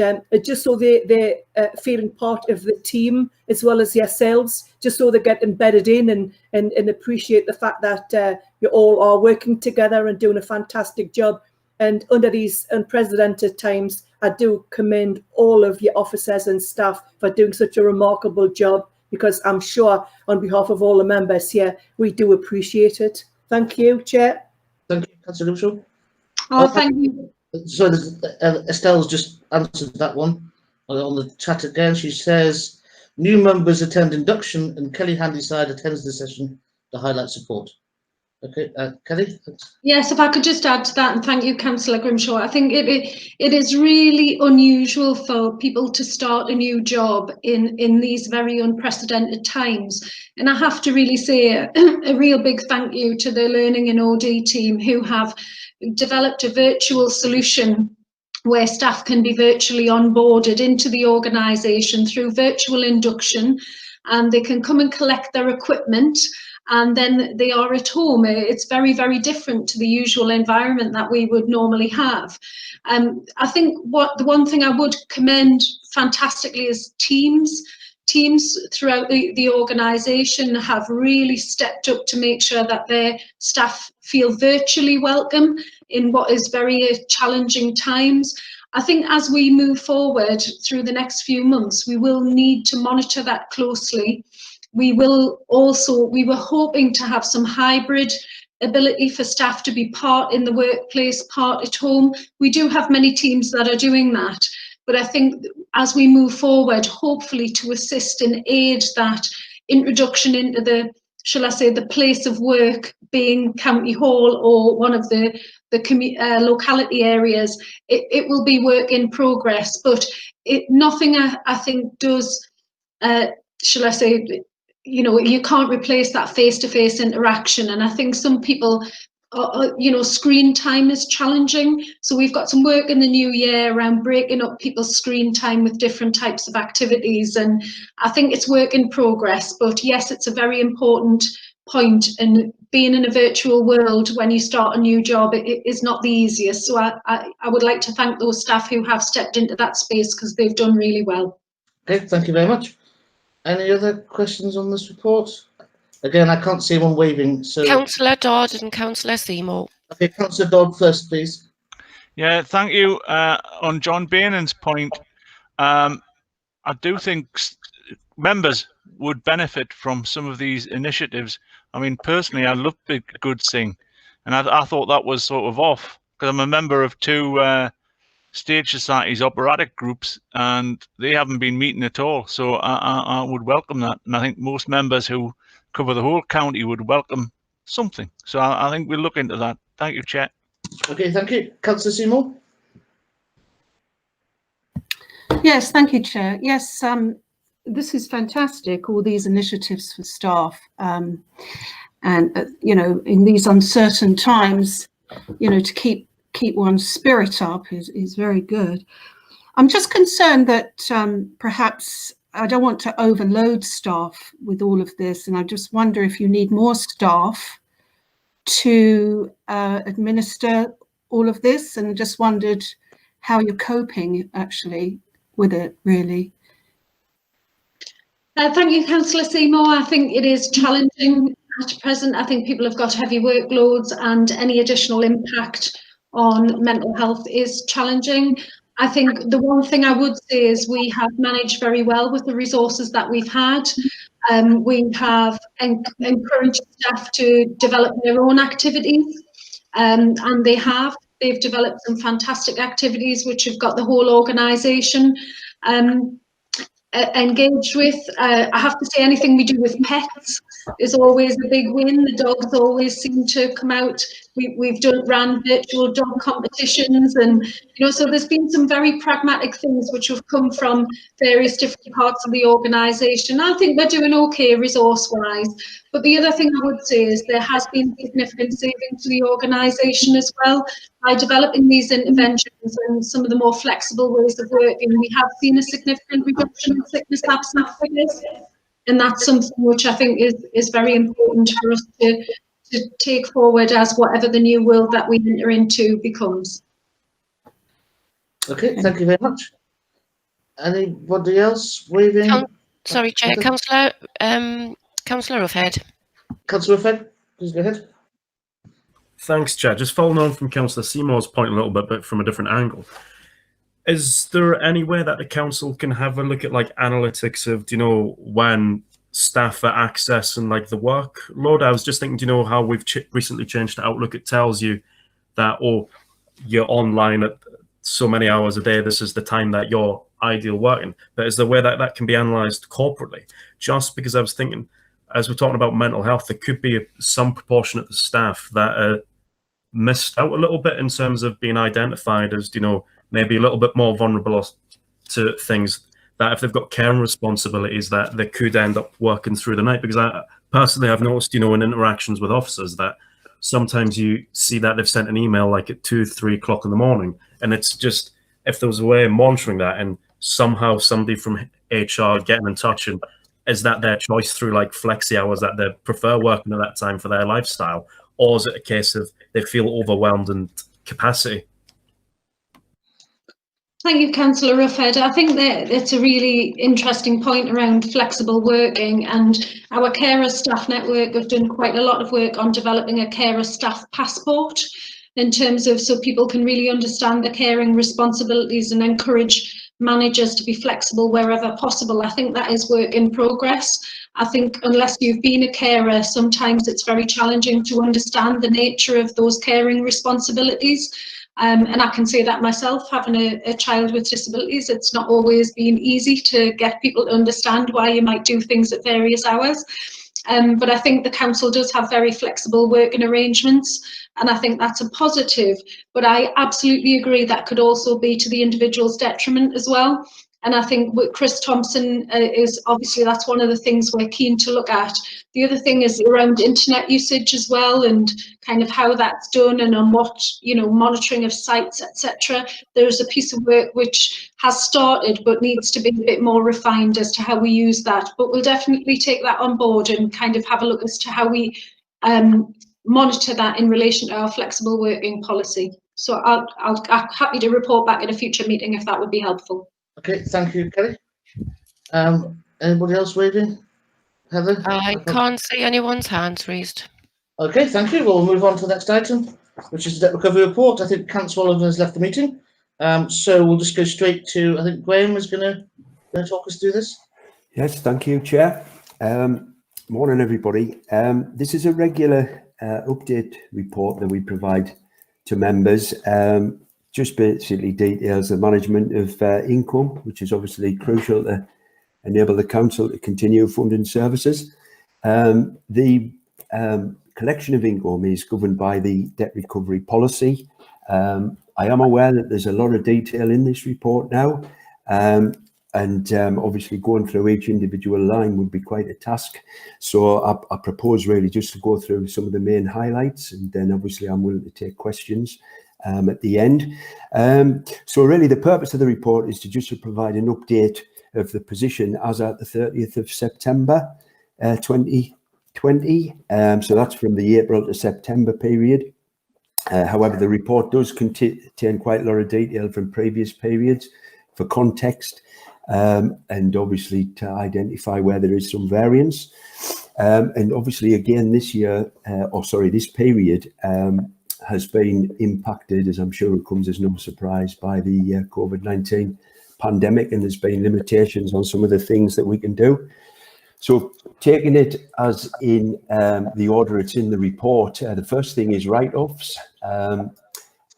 just so they're feeling part of the team as well as yourselves, just so they get embedded in and appreciate the fact that you all are working together and doing a fantastic job. And under these unprecedented times, I do commend all of your officers and staff for doing such a remarkable job, because I'm sure on behalf of all the members here, we do appreciate it. Thank you, Chair. Thank you, Councillor Grimshaw. Oh, thank you. So Estelle's just answered that one on the chat again. She says, new members attend induction and Kelly Handyside attends the session to highlight support. Okay, Kelly? Thanks. Yes, if I could just add to that, and thank you, Councillor Grimshaw. I think it is really unusual for people to start a new job in these very unprecedented times. And I have to really say a real big thank you to the Learning and OD team, who have developed a virtual solution where staff can be virtually onboarded into the organisation through virtual induction, and they can come and collect their equipment, and then they are at home. It's very, very different to the usual environment that we would normally have. I think the one thing I would commend fantastically is teams. Teams throughout the organisation have really stepped up to make sure that their staff feel virtually welcome in what is very challenging times. I think as we move forward through the next few months, we will need to monitor that closely. We were hoping to have some hybrid ability for staff to be part in the workplace, part at home. We do have many teams that are doing that. But I think as we move forward, hopefully to assist and aid that introduction into the, shall I say, the place of work, being County Hall or one of the locality areas, it will be work in progress. But nothing I think does, shall I say, you know, you can't replace that face-to-face interaction. And I think some people, you know, screen time is challenging. So we've got some work in the new year around breaking up people's screen time with different types of activities. And I think it's work in progress. But yes, it's a very important point. And being in a virtual world when you start a new job, it is not the easiest. So I would like to thank those staff who have stepped into that space, because they've done really well. Okay, thank you very much. Any other questions on this report? Again, I can't see one waving. So, Councillor Dodd and Councillor Seymour. Okay, Councillor Dodd first, please. Yeah, thank you. On John Bainan's point, I do think members would benefit from some of these initiatives. I mean, personally, I love Big Good Sing, and I thought that was sort of off, because I'm a member of two Stage Society's operatic groups, and they haven't been meeting at all. So I would welcome that, and I think most members who cover the whole county would welcome something. So I think we'll look into that. Thank you, Chair. Okay, thank you. Councillor Seymour? Yes, thank you, Chair. Yes, this is fantastic, all these initiatives for staff. And, you know, in these uncertain times, you know, to keep one's spirit up is very good. I'm just concerned that perhaps I don't want to overload staff with all of this, and I just wonder if you need more staff to administer all of this, and just wondered how you're coping actually with it, really. Thank you, Councillor Seymour. I think it is challenging at present. I think people have got heavy workloads, and any additional impact on mental health is challenging. I think the one thing I would say is we have managed very well with the resources that we've had. We have encouraged staff to develop their own activities, and they've developed some fantastic activities which have got the whole organisation engaged with. I have to say, anything we do with pets is always a big win. The dogs always seem to come out. We've ran virtual dog competitions, and you know, so there's been some very pragmatic things which have come from various different parts of the organisation. I think we're doing okay resource-wise. But the other thing I would say is there has been significant saving to the organisation as well. By developing these interventions and some of the more flexible ways of working, we have seen a significant reduction in sickness absence figures. And that's something which I think is very important for us to take forward as whatever the new world that we enter into becomes. Okay, thank you very much. Anybody else waving? Sorry, Chair. Councillor Roughhead. Councillor Roughhead, please go ahead. Thanks, Chair. Just following on from Councillor Seymour's point a little bit, but from a different angle. Is there any way that the council can have a look at like analytics of, when staff are accessing like the workload? I was just thinking, how we've recently changed the Outlook. It tells you that, you're online at so many hours a day. This is the time that you're ideal working. But is there a way that that can be analysed corporately? Just because I was thinking, as we're talking about mental health, there could be some proportion of the staff that are missed out a little bit in terms of being identified as, maybe a little bit more vulnerable to things, that if they've got care responsibilities, that they could end up working through the night. Because I've noticed, in interactions with officers, that sometimes you see that they've sent an email like at 2-3 o'clock in the morning, and it's just, if there was a way of monitoring that and somehow somebody from HR getting in touch, and is that their choice through like flexi hours that they prefer working at that time for their lifestyle, or is it a case of they feel overwhelmed in capacity? Thank you, Councillor Roughhead. I think that it's a really interesting point around flexible working, and our carer staff network have done quite a lot of work on developing a carer staff passport, in terms of so people can really understand the caring responsibilities and encourage managers to be flexible wherever possible. I think that is work in progress. I think unless you've been a carer, sometimes it's very challenging to understand the nature of those caring responsibilities. And I can say that myself, having a child with disabilities, it's not always been easy to get people to understand why you might do things at various hours. But I think the council does have very flexible working arrangements, and I think that's a positive. But I absolutely agree that could also be to the individual's detriment as well. And I think with Chris Thompson is obviously, that's one of the things we're keen to look at. The other thing is around internet usage as well, and kind of how that's done, and on what, monitoring of sites, etc. There's a piece of work which has started but needs to be a bit more refined as to how we use that. But we'll definitely take that on board and kind of have a look as to how we monitor that in relation to our flexible working policy. So I'm happy to report back at a future meeting if that would be helpful. Okay, thank you, Kelly. Anybody else waving? Heather? I can't see anyone's hands raised. Okay, thank you. We'll move on to the next item, which is the debt recovery report. I think Councillor Oliver has left the meeting. So we'll just go straight to, I think Graham is going to talk us through this. Yes, thank you, Chair. Morning, everybody. This is a regular update report that we provide to members. Just basically details the management of income, which is obviously crucial to enable the council to continue funding services. The collection of income is governed by the debt recovery policy. I am aware that there's a lot of detail in this report now, and obviously going through each individual line would be quite a task. So I propose really just to go through some of the main highlights, and then obviously I'm willing to take questions at the end. So really the purpose of the report is to just provide an update of the position as at the 30th of September 2020. So that's from the April to September period. However, the report does contain quite a lot of detail from previous periods for context, and obviously to identify where there is some variance. And obviously again this year, this period has been impacted, as I'm sure it comes as no surprise, by the COVID-19 pandemic, and there's been limitations on some of the things that we can do. So taking it as in the order it's in the report, the first thing is write-offs,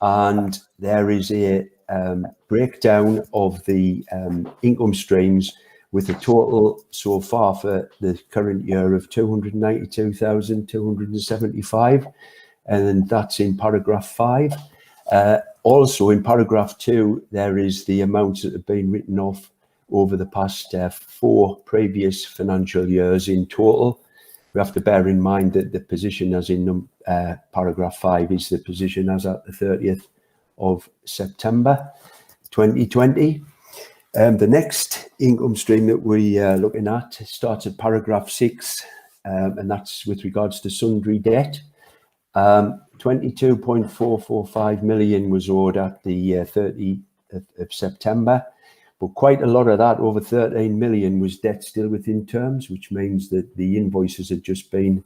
and there is a breakdown of the income streams with a total so far for the current year of 292,275, and that's in paragraph 5. Also in paragraph 2, there is the amounts that have been written off over the past 4 previous financial years in total. We have to bear in mind that the position as in paragraph 5 is the position as at the 30th of September 2020. The next income stream that we are looking at starts at paragraph 6, and that's with regards to sundry debt. 22.445 million was owed at the 30th of September, but quite a lot of that, over 13 million, was debt still within terms, which means that the invoices had just been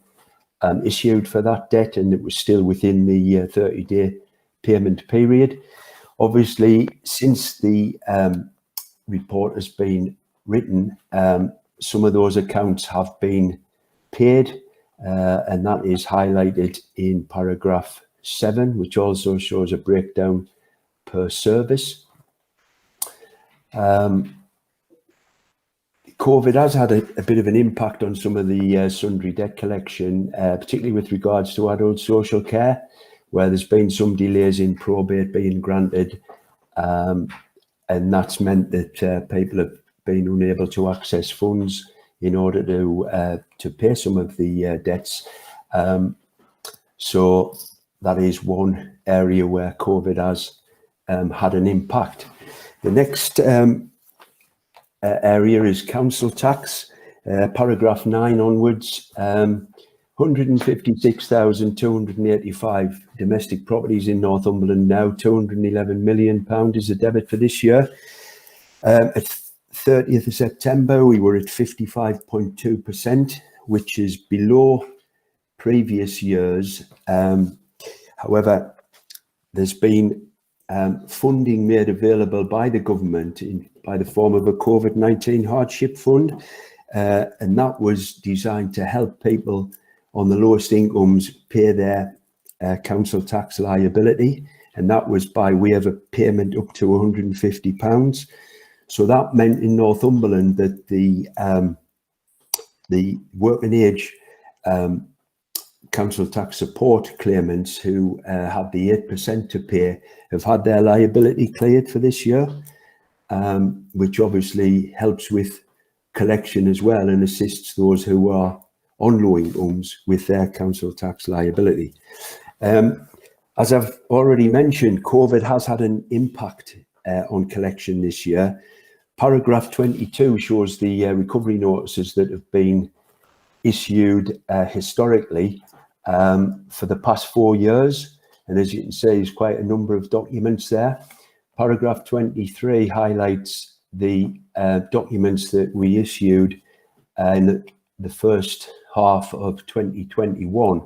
issued for that debt, and it was still within the 30-day payment period. Obviously, since the report has been written, some of those accounts have been paid, and that is highlighted in paragraph 7, which also shows a breakdown per service. COVID has had a bit of an impact on some of the sundry debt collection, particularly with regards to adult social care, where there's been some delays in probate being granted, and that's meant that people have been unable to access funds in order to pay some of the debts. So that is one area where COVID has had an impact. The next area is council tax, paragraph 9 onwards. 156,285 domestic properties in Northumberland now. £211 million is the debit for this year. At 30th of September, we were at 55.2%, which is below previous years. However, there's been funding made available by the government by the form of a COVID-19 hardship fund, and that was designed to help people on the lowest incomes pay their council tax liability, and that was by way of a payment up to £150. So that meant in Northumberland that the working age council tax support claimants who have the 8% to pay have had their liability cleared for this year, which obviously helps with collection as well and assists those who are on low incomes with their council tax liability. As I've already mentioned, COVID has had an impact on collection this year. Paragraph 22 shows the recovery notices that have been issued historically for the past 4 years. And as you can see, there's quite a number of documents there. Paragraph 23 highlights the documents that we issued in the first half of 2021.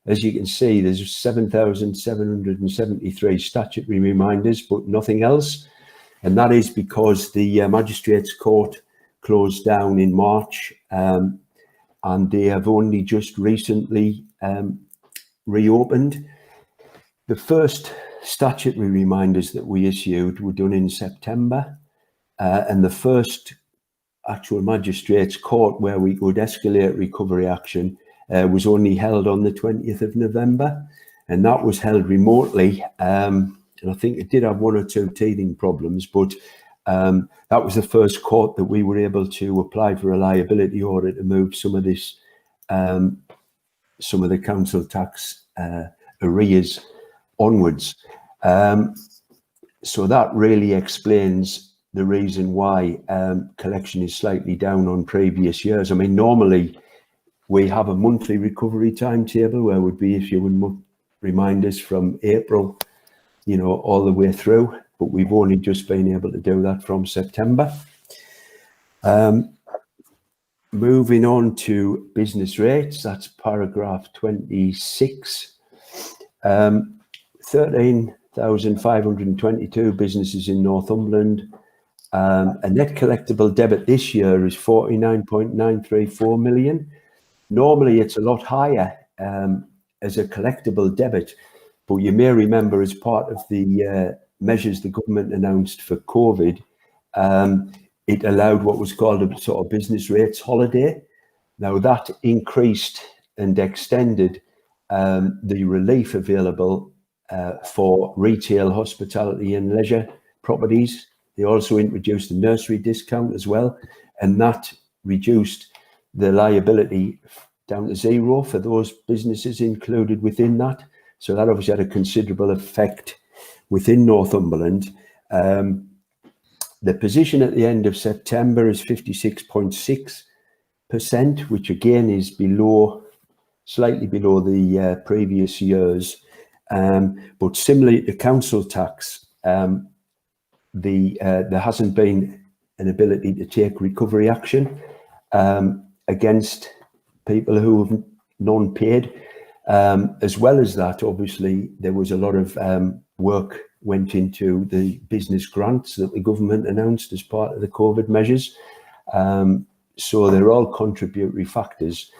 As you can see, there's 7,773 statutory reminders, but nothing else. And that is because the Magistrates Court closed down in March, and they have only just recently reopened. The first statutory reminders that we issued were done in September, and the first actual Magistrates Court where we could escalate recovery action was only held on the 20th of November, and that was held remotely. And I think it did have 1 or 2 teething problems, but that was the first court that we were able to apply for a liability order to move some of this, some of the council tax arrears onwards. So that really explains the reason why collection is slightly down on previous years. I mean, normally we have a monthly recovery timetable where we'd be issuing reminders from April, you know, all the way through, but we've only just been able to do that from September. Moving on to business rates, that's paragraph 26. 13,522 businesses in Northumberland. A net collectible debit this year is 49.934 million. Normally it's a lot higher as a collectible debit, but you may remember as part of the measures the government announced for COVID, it allowed what was called a sort of business rates holiday. Now that increased and extended the relief available for retail, hospitality and leisure properties. They also introduced a nursery discount as well, and that reduced the liability down to 0 for those businesses included within that. So that obviously had a considerable effect within Northumberland. The position at the end of September is 56.6%, which again is below slightly below the previous years. But similarly to council tax, there hasn't been an ability to take recovery action against people who have non-paid. As well as that, obviously, there was a lot of work went into the business grants that the government announced as part of the COVID measures. So they're all contributory factors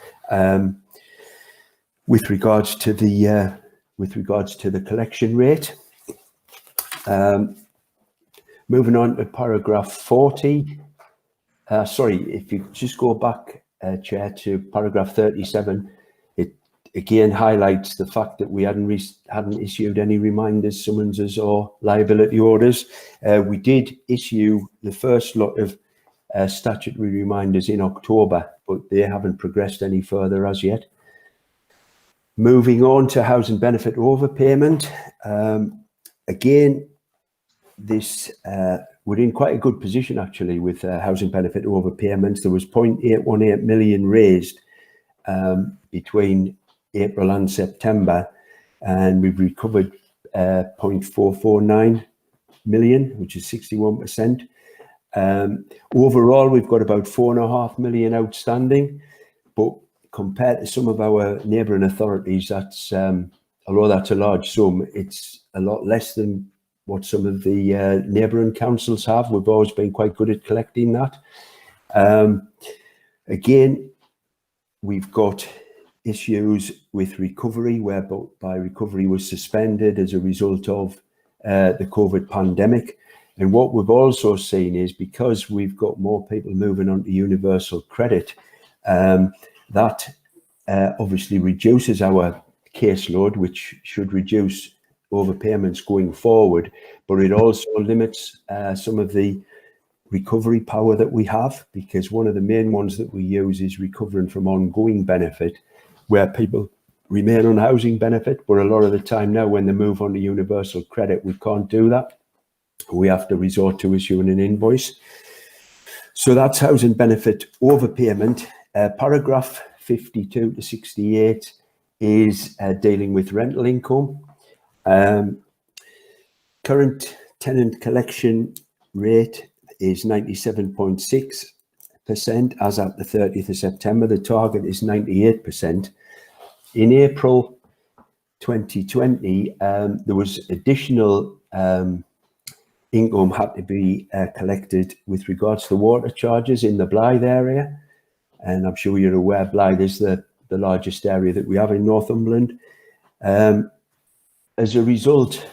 with regards to the collection rate. Moving on to paragraph 40. Sorry, if you just go back, Chair, to paragraph 37, it again highlights the fact that we hadn't issued any reminders, summonses or liability orders. We did issue the first lot of statutory reminders in October, but they haven't progressed any further as yet. Moving on to housing benefit overpayment. Again, this we're in quite a good position actually with housing benefit overpayments. There was 0.818 million raised between April and September, and we've recovered 0.449 million, which is 61%. Overall, we've got about 4.5 million outstanding, but compared to some of our neighbouring authorities, that's although that's a large sum, it's a lot less than what some of the neighbouring councils have. We've always been quite good at collecting that. Again, we've got issues with recovery, whereby recovery was suspended as a result of the COVID pandemic. And what we've also seen is, because we've got more people moving on to universal credit, that obviously reduces our caseload, which should reduce overpayments going forward, but it also limits some of the recovery power that we have, because one of the main ones that we use is recovering from ongoing benefit, where people remain on housing benefit, but a lot of the time now when they move on to universal credit, we can't do that. We have to resort to issuing an invoice. So that's housing benefit overpayment. Paragraph 52 to 68 is dealing with rental income. Current tenant collection rate is 97.6% as at the 30th of September. The target is 98%. In April 2020, there was additional income had to be collected with regards to water charges in the Blythe area. And I'm sure you're aware Blythe is the largest area that we have in Northumberland. As a result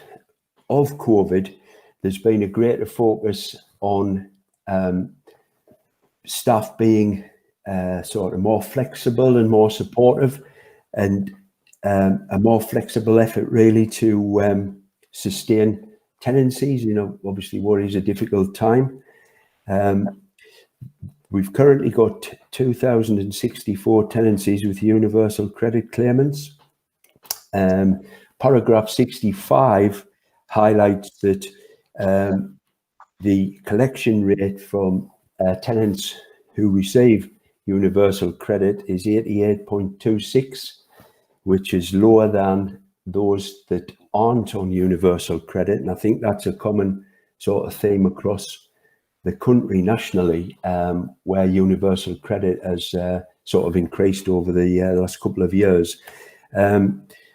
of COVID, there's been a greater focus on staff being sort of more flexible and more supportive, and a more flexible effort really to sustain tenancies. You know, obviously what is a difficult time. We've currently got 2,064 tenancies with universal credit claimants. Paragraph 65 highlights that the collection rate from tenants who receive universal credit is 88.26, which is lower than those that aren't on universal credit. And I think that's a common sort of theme across the country nationally, where universal credit has sort of increased over the last couple of years.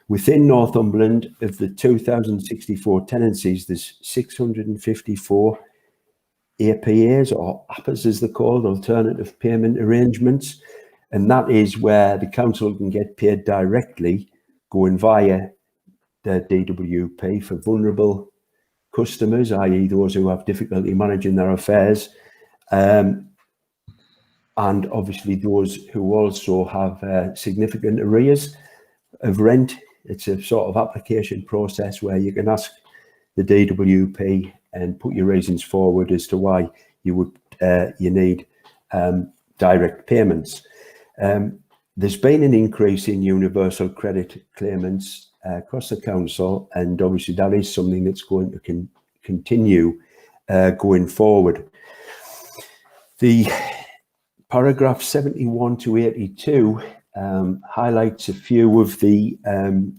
Within Northumberland, of the 2,064 tenancies, there's 654 APAs, or APAs as they're called, alternative payment arrangements. And that is where the council can get paid directly, going via the DWP for vulnerable customers, i.e. those who have difficulty managing their affairs. And obviously those who also have significant arrears of rent. It's a sort of application process where you can ask the DWP and put your reasons forward as to why you would you need direct payments. There's been an increase in universal credit claimants across the council, and obviously that is something that's going to continue going forward. The paragraph 71 to 82 highlights a few of the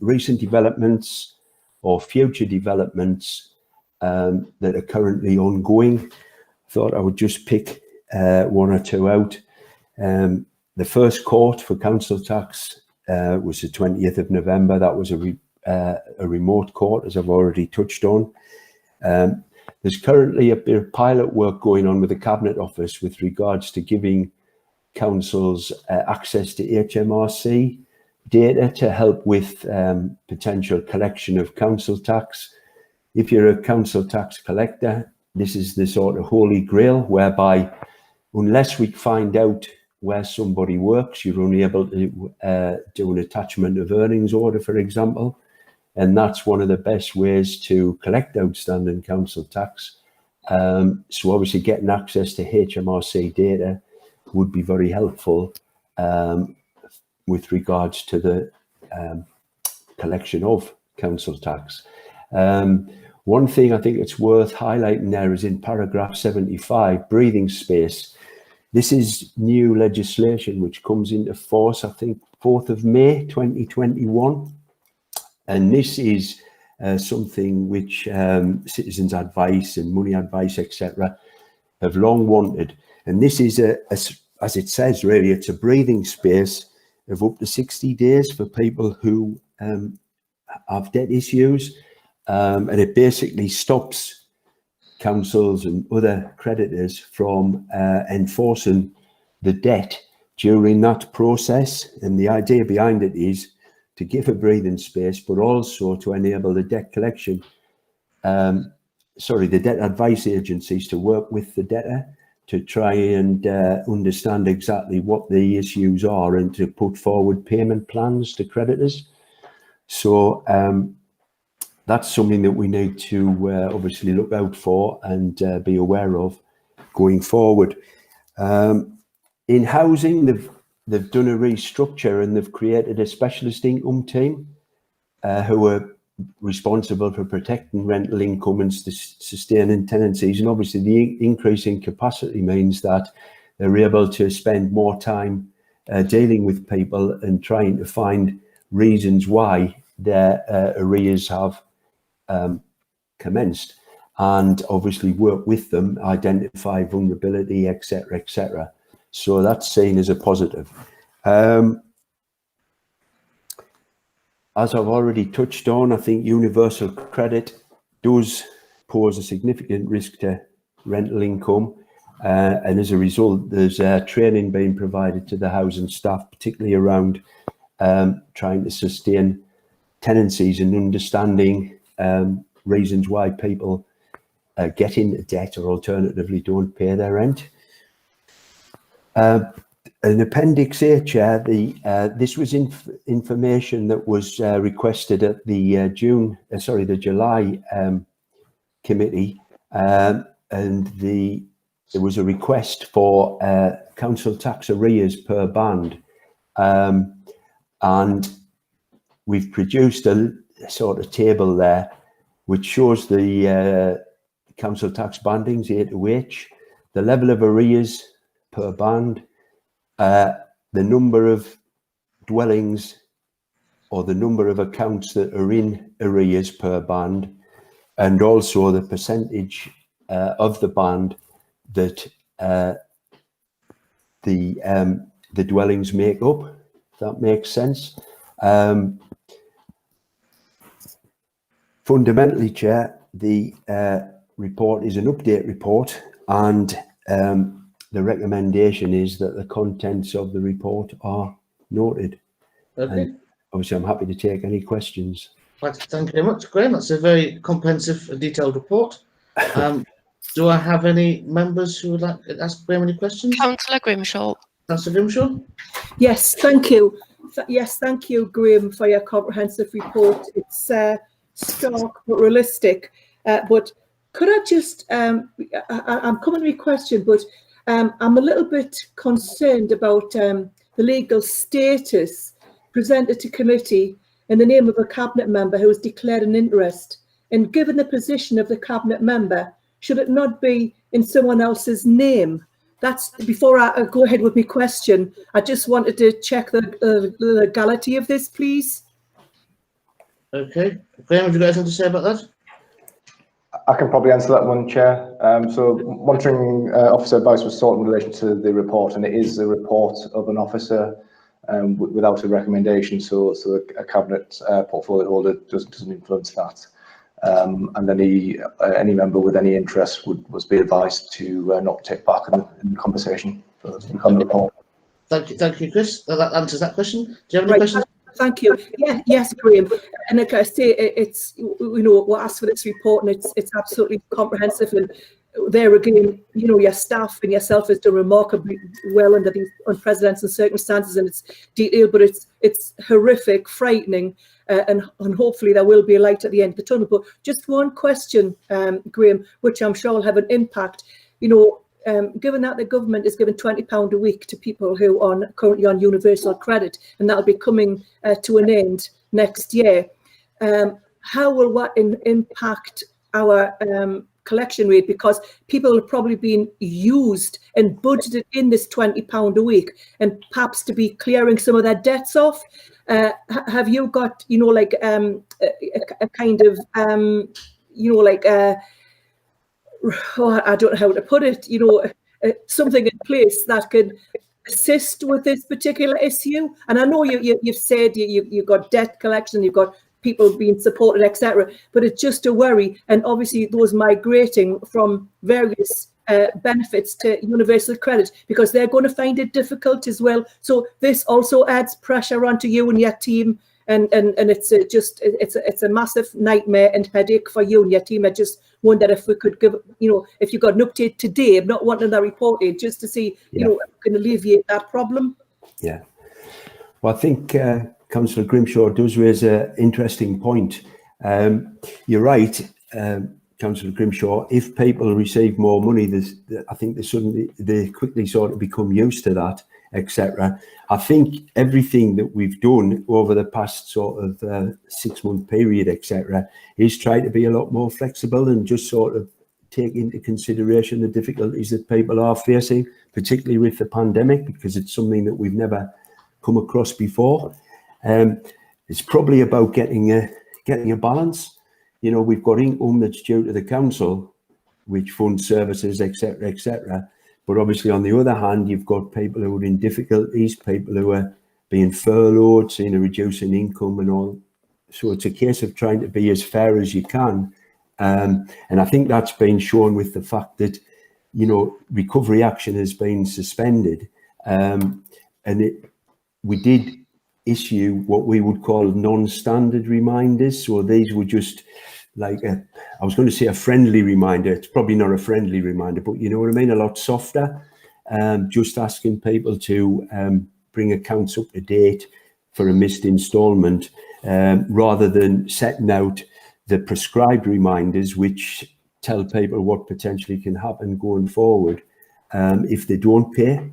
recent developments or future developments that are currently ongoing. Thought I would just pick one or two out. The first court for council tax was the 20th of November. That was a remote court, as I've already touched on. There's currently a bit of pilot work going on with the Cabinet Office with regards to giving councils access to HMRC data to help with potential collection of council tax. If you're a council tax collector, this is the sort of holy grail whereby unless we find out where somebody works, you're only able to do an attachment of earnings order, for example. And that's one of the best ways to collect outstanding council tax. So obviously getting access to HMRC data would be very helpful with regards to the collection of council tax. One thing I think it's worth highlighting there is in paragraph 75, breathing space. This is new legislation which comes into force, I think, 4th of May 2021. And this is something which Citizens Advice and Money Advice, etc., have long wanted. And this is, as it says, really, it's a breathing space of up to 60 days for people who have debt issues. And it basically stops councils and other creditors from enforcing the debt during that process. And the idea behind it is to give a breathing space, but also to enable the debt collection, the debt advice agencies to work with the debtor to try and understand exactly what the issues are and to put forward payment plans to creditors. So that's something that we need to obviously look out for and be aware of going forward. In housing, they've done a restructure and they've created a specialist income team who are responsible for protecting rental income and sustaining tenancies. And obviously the increase in capacity means that they're able to spend more time dealing with people and trying to find reasons why their arrears have commenced, and obviously work with them, identify vulnerability, etc., etc. So that's seen as a positive. As I've already touched on, I think universal credit does pose a significant risk to rental income, and as a result, there's training being provided to the housing staff, particularly around trying to sustain tenancies and understanding reasons why people get into debt or alternatively don't pay their rent. An Appendix A, Chair, this was information that was requested at the July committee, and there was a request for council tax arrears per band, and we've produced a sort of table there which shows the council tax bandings A to H, the level of arrears per band, the number of dwellings or the number of accounts that are in arrears per band, and also the percentage of the band that the dwellings make up, if that makes sense. Fundamentally, Chair, the report is an update report, and the recommendation is that the contents of the report are noted. Okay. And obviously, I'm happy to take any questions. Right, thank you very much, Graham. That's a very comprehensive and detailed report. Do I have any members who would like to ask Graham any questions? Councillor Grimshaw. Councillor Grimshaw? Yes, thank you. Yes, thank you, Graham, for your comprehensive report. It's stark but realistic. But could I just, I'm coming to a question, but I'm a little bit concerned about the legal status presented to committee in the name of a cabinet member who has declared an interest. And given the position of the cabinet member, should it not be in someone else's name? that's before I go ahead with my question. I just wanted to check the legality of this, please. Okay, Graham, have you got anything to say about that? I can probably answer that one, Chair. So monitoring officer advice was sought in relation to the report, and it is a report of an officer without a recommendation. So a cabinet portfolio holder doesn't influence that. And any member with any interest was be advised to not take part in the conversation for the report. Thank you, Chris. That answers that question. Do you have any questions? Thank you. Yeah, yes, Graham. And like I say, it's, you know, we're asked for this report, and it's absolutely comprehensive. And there again, you know, your staff and yourself has done remarkably well under these unprecedented circumstances, and it's detailed, but it's horrific, frightening, and hopefully there will be a light at the end of the tunnel. But just one question, Graham, which I'm sure will have an impact. You know, given that the government is giving £20 a week to people who are currently on universal credit, and that'll be coming to an end next year, how will that impact our collection rate? Because people have probably been used and budgeted in this £20 a week, and perhaps to be clearing some of their debts off. Have you got, you know, like a kind of, you know, like I don't know how to put it, you know, something in place that could assist with this particular issue? And I know you've said you've got debt collection, you've got people being supported, etc. But it's just a worry, and obviously those migrating from various benefits to universal credit, because they're going to find it difficult as well. So this also adds pressure onto you and your team, and it's a massive nightmare and headache for you and your team. I just wonder if we could give, you know, if you got an update today, I'm not wanting that reported, just to see, you know, if we can alleviate that problem. Yeah. Well, I think Councillor Grimshaw does raise an interesting point. You're right, Councillor Grimshaw. If people receive more money, I think they quickly sort of become used to that, etc. I think everything that we've done over the past sort of 6-month period, etc., is try to be a lot more flexible and just sort of take into consideration the difficulties that people are facing, particularly with the pandemic, because it's something that we've never come across before. It's probably about getting a balance. You know, we've got income that's due to the council, which funds services, etc., etc. But obviously, on the other hand, you've got people who are in difficulties, people who are being furloughed, seeing a reduce in income and all. So it's a case of trying to be as fair as you can. And I think that's been shown with the fact that, you know, recovery action has been suspended. We did issue what we would call non-standard reminders. So these were just like I was going to say a friendly reminder. It's probably not a friendly reminder, but you know what I mean? A lot softer. Just asking people to bring accounts up to date for a missed instalment, rather than setting out the prescribed reminders, which tell people what potentially can happen going forward if they don't pay.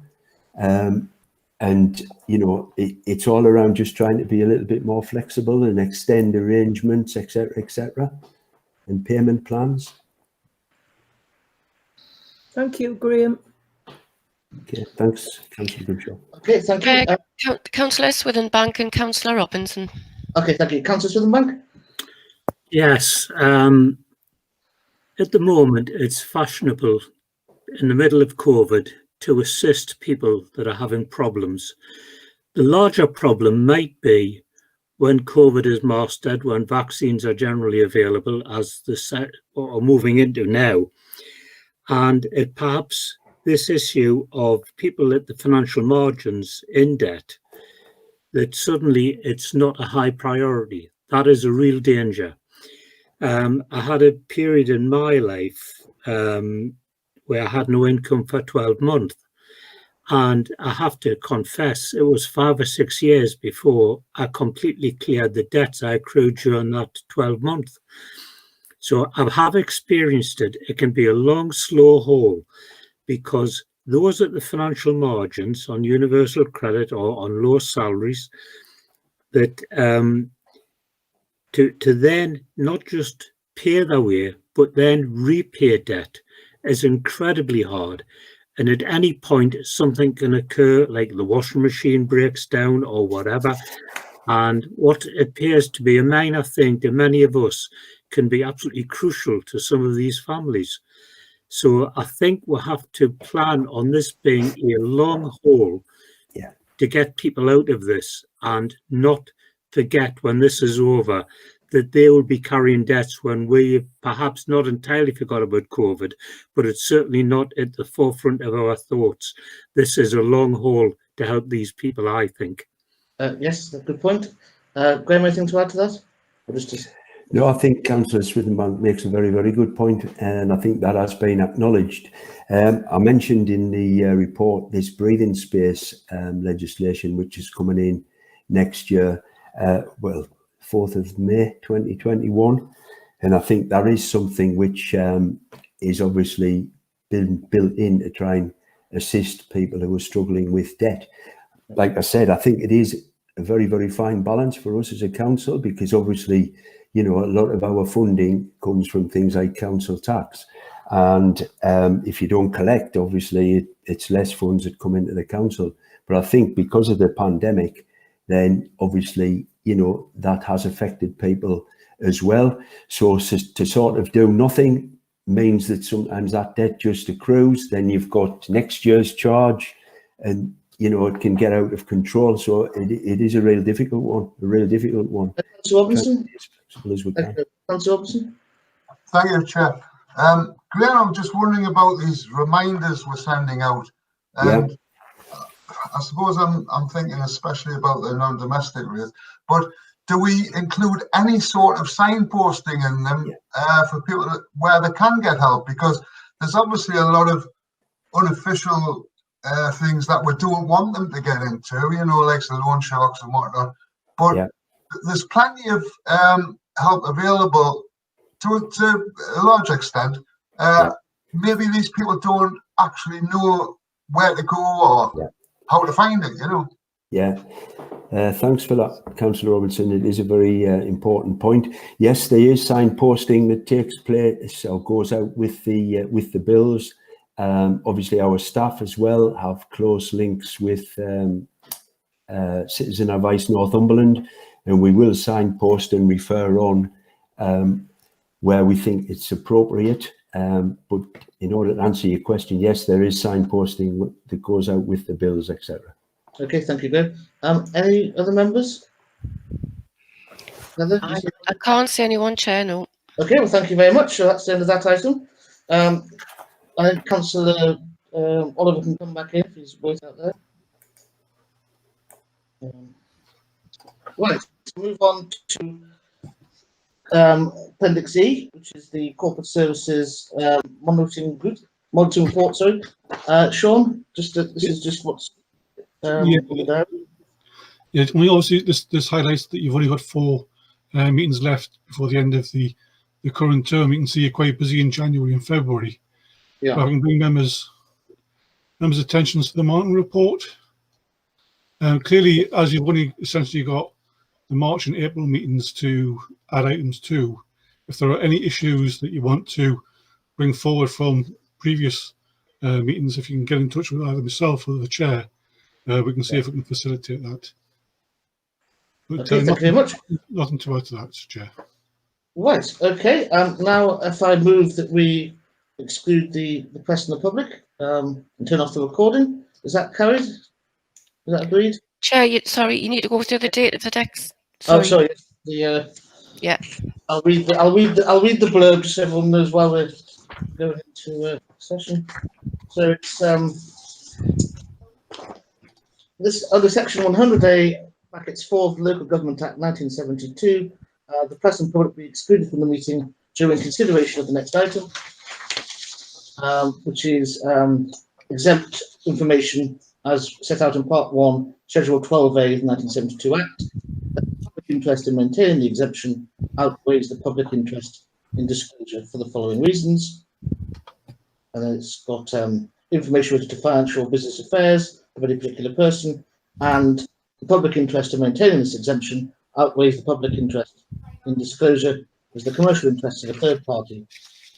And, you know, it's all around just trying to be a little bit more flexible and extend arrangements, etc., and payment plans. Thank you, Graham. Okay, thanks, Councillor Grimshaw. Okay, thank you. Councillor Swithenbank and Councillor Robinson. Okay, thank you. Councillor Swithenbank? Yes. At the moment, it's fashionable in the middle of COVID to assist people that are having problems. The larger problem might be when COVID is mastered, when vaccines are generally available, as the set are moving into now, and it perhaps this issue of people at the financial margins in debt, that suddenly it's not a high priority. That is a real danger. I had a period in my life where I had no income for 12 months. And I have to confess, it was 5 or 6 years before I completely cleared the debts I accrued during that 12 months. So I have experienced it. It can be a long, slow haul, because those at the financial margins on universal credit or on low salaries, that to then not just pay their way, but then repay debt is incredibly hard. And at any point, something can occur, like the washing machine breaks down or whatever. And what appears to be a minor thing to many of us can be absolutely crucial to some of these families. So I think we'll have to plan on this being a long haul to get people out of this, and not forget when this is over that they will be carrying debts when we perhaps not entirely forgot about COVID, but it's certainly not at the forefront of our thoughts. This is a long haul to help these people, I think. Yes, that's a good point. Graham, anything to add to that? Or just... No, I think Councillor Swithenbank makes a very, very good point, and I think that has been acknowledged. I mentioned in the report this breathing space legislation, which is coming in next year, well, 4th of May 2021, and I think that is something which is obviously been built in to try and assist people who are struggling with debt. Like I said, I think it is a very, very fine balance for us as a council, because obviously, you know, a lot of our funding comes from things like council tax. And if you don't collect, obviously, it's less funds that come into the council. But I think because of the pandemic, then obviously, you know, that has affected people as well. So to sort of do nothing means that sometimes that debt just accrues. Then you've got next year's charge, and, you know, it can get out of control. So it is a real difficult one, Councillor Robinson? Councillor Robinson? Thank you, Chair. Graham, I'm just wondering about these reminders we're sending out. And I suppose I'm thinking especially about the non-domestic rate, but do we include any sort of signposting in them for people where they can get help? Because there's obviously a lot of unofficial things that we don't want them to get into, you know, like the loan sharks and whatnot. But there's plenty of help available to a large extent. Maybe these people don't actually know where to go or how to find it, you know. Thanks for that, Councillor Robinson. It is a very important point. Yes, there is signposting that takes place or goes out with the bills. Obviously, our staff as well have close links with Citizen Advice Northumberland, and we will signpost and refer on where we think it's appropriate. But in order to answer your question, yes, there is signposting that goes out with the bills, etc. Okay, thank you, Graham. Any other members? I can't see anyone, Chair, no. Okay, well, thank you very much. So that's the end of that item. I think Councillor Oliver can come back in if he's waiting out there. Right, let's move on to Appendix E, which is the Corporate Services Monitoring Report. Sorry, Sean. This is just what's there. Yeah, we obviously this highlights that you've only got 4 meetings left before the end of the current term. You can see you're quite busy in January and February. Yeah. I can bring members' attention to the monitoring report. Clearly, as you've only essentially got the March and April meetings to add items to, if there are any issues that you want to bring forward from previous meetings, if you can get in touch with either myself or the chair, we can see if we can facilitate that. But, okay, thank you very much. Nothing to add to that, Chair. Right, okay. Now, if I move that we exclude the press and the public and turn off the recording, is that carried? Is that agreed? Chair, sorry, you need to go through the date of the text. Oh, sorry. Yeah. I'll read the blurb so everyone knows while we're going into session. So it's this under Section 100A brackets 4 of the Local Government Act 1972. The press and public be excluded from the meeting during consideration of the next item, which is exempt information as set out in Part 1, Schedule 12A of the 1972 Act. The public interest in maintaining the exemption outweighs the public interest in disclosure for the following reasons. And then it's got information related to financial or business affairs of any particular person, and the public interest in maintaining this exemption outweighs the public interest in disclosure as the commercial interests of a third party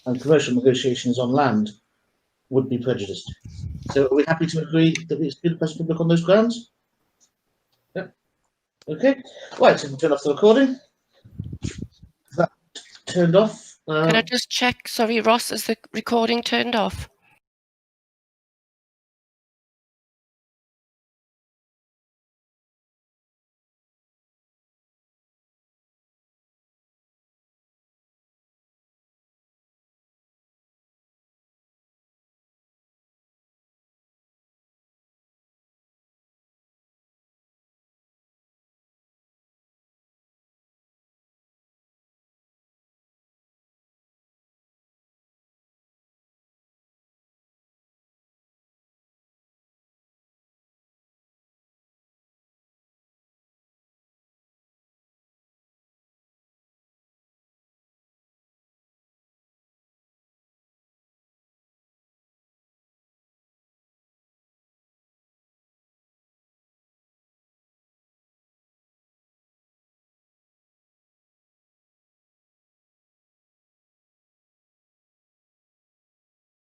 and commercial negotiations on land would be prejudiced. So are we happy to agree that we exclude the press public on those grounds? Yeah. Okay. Right, so we can turn off the recording. That turned off. Can I just check? Sorry, Ross, is the recording turned off?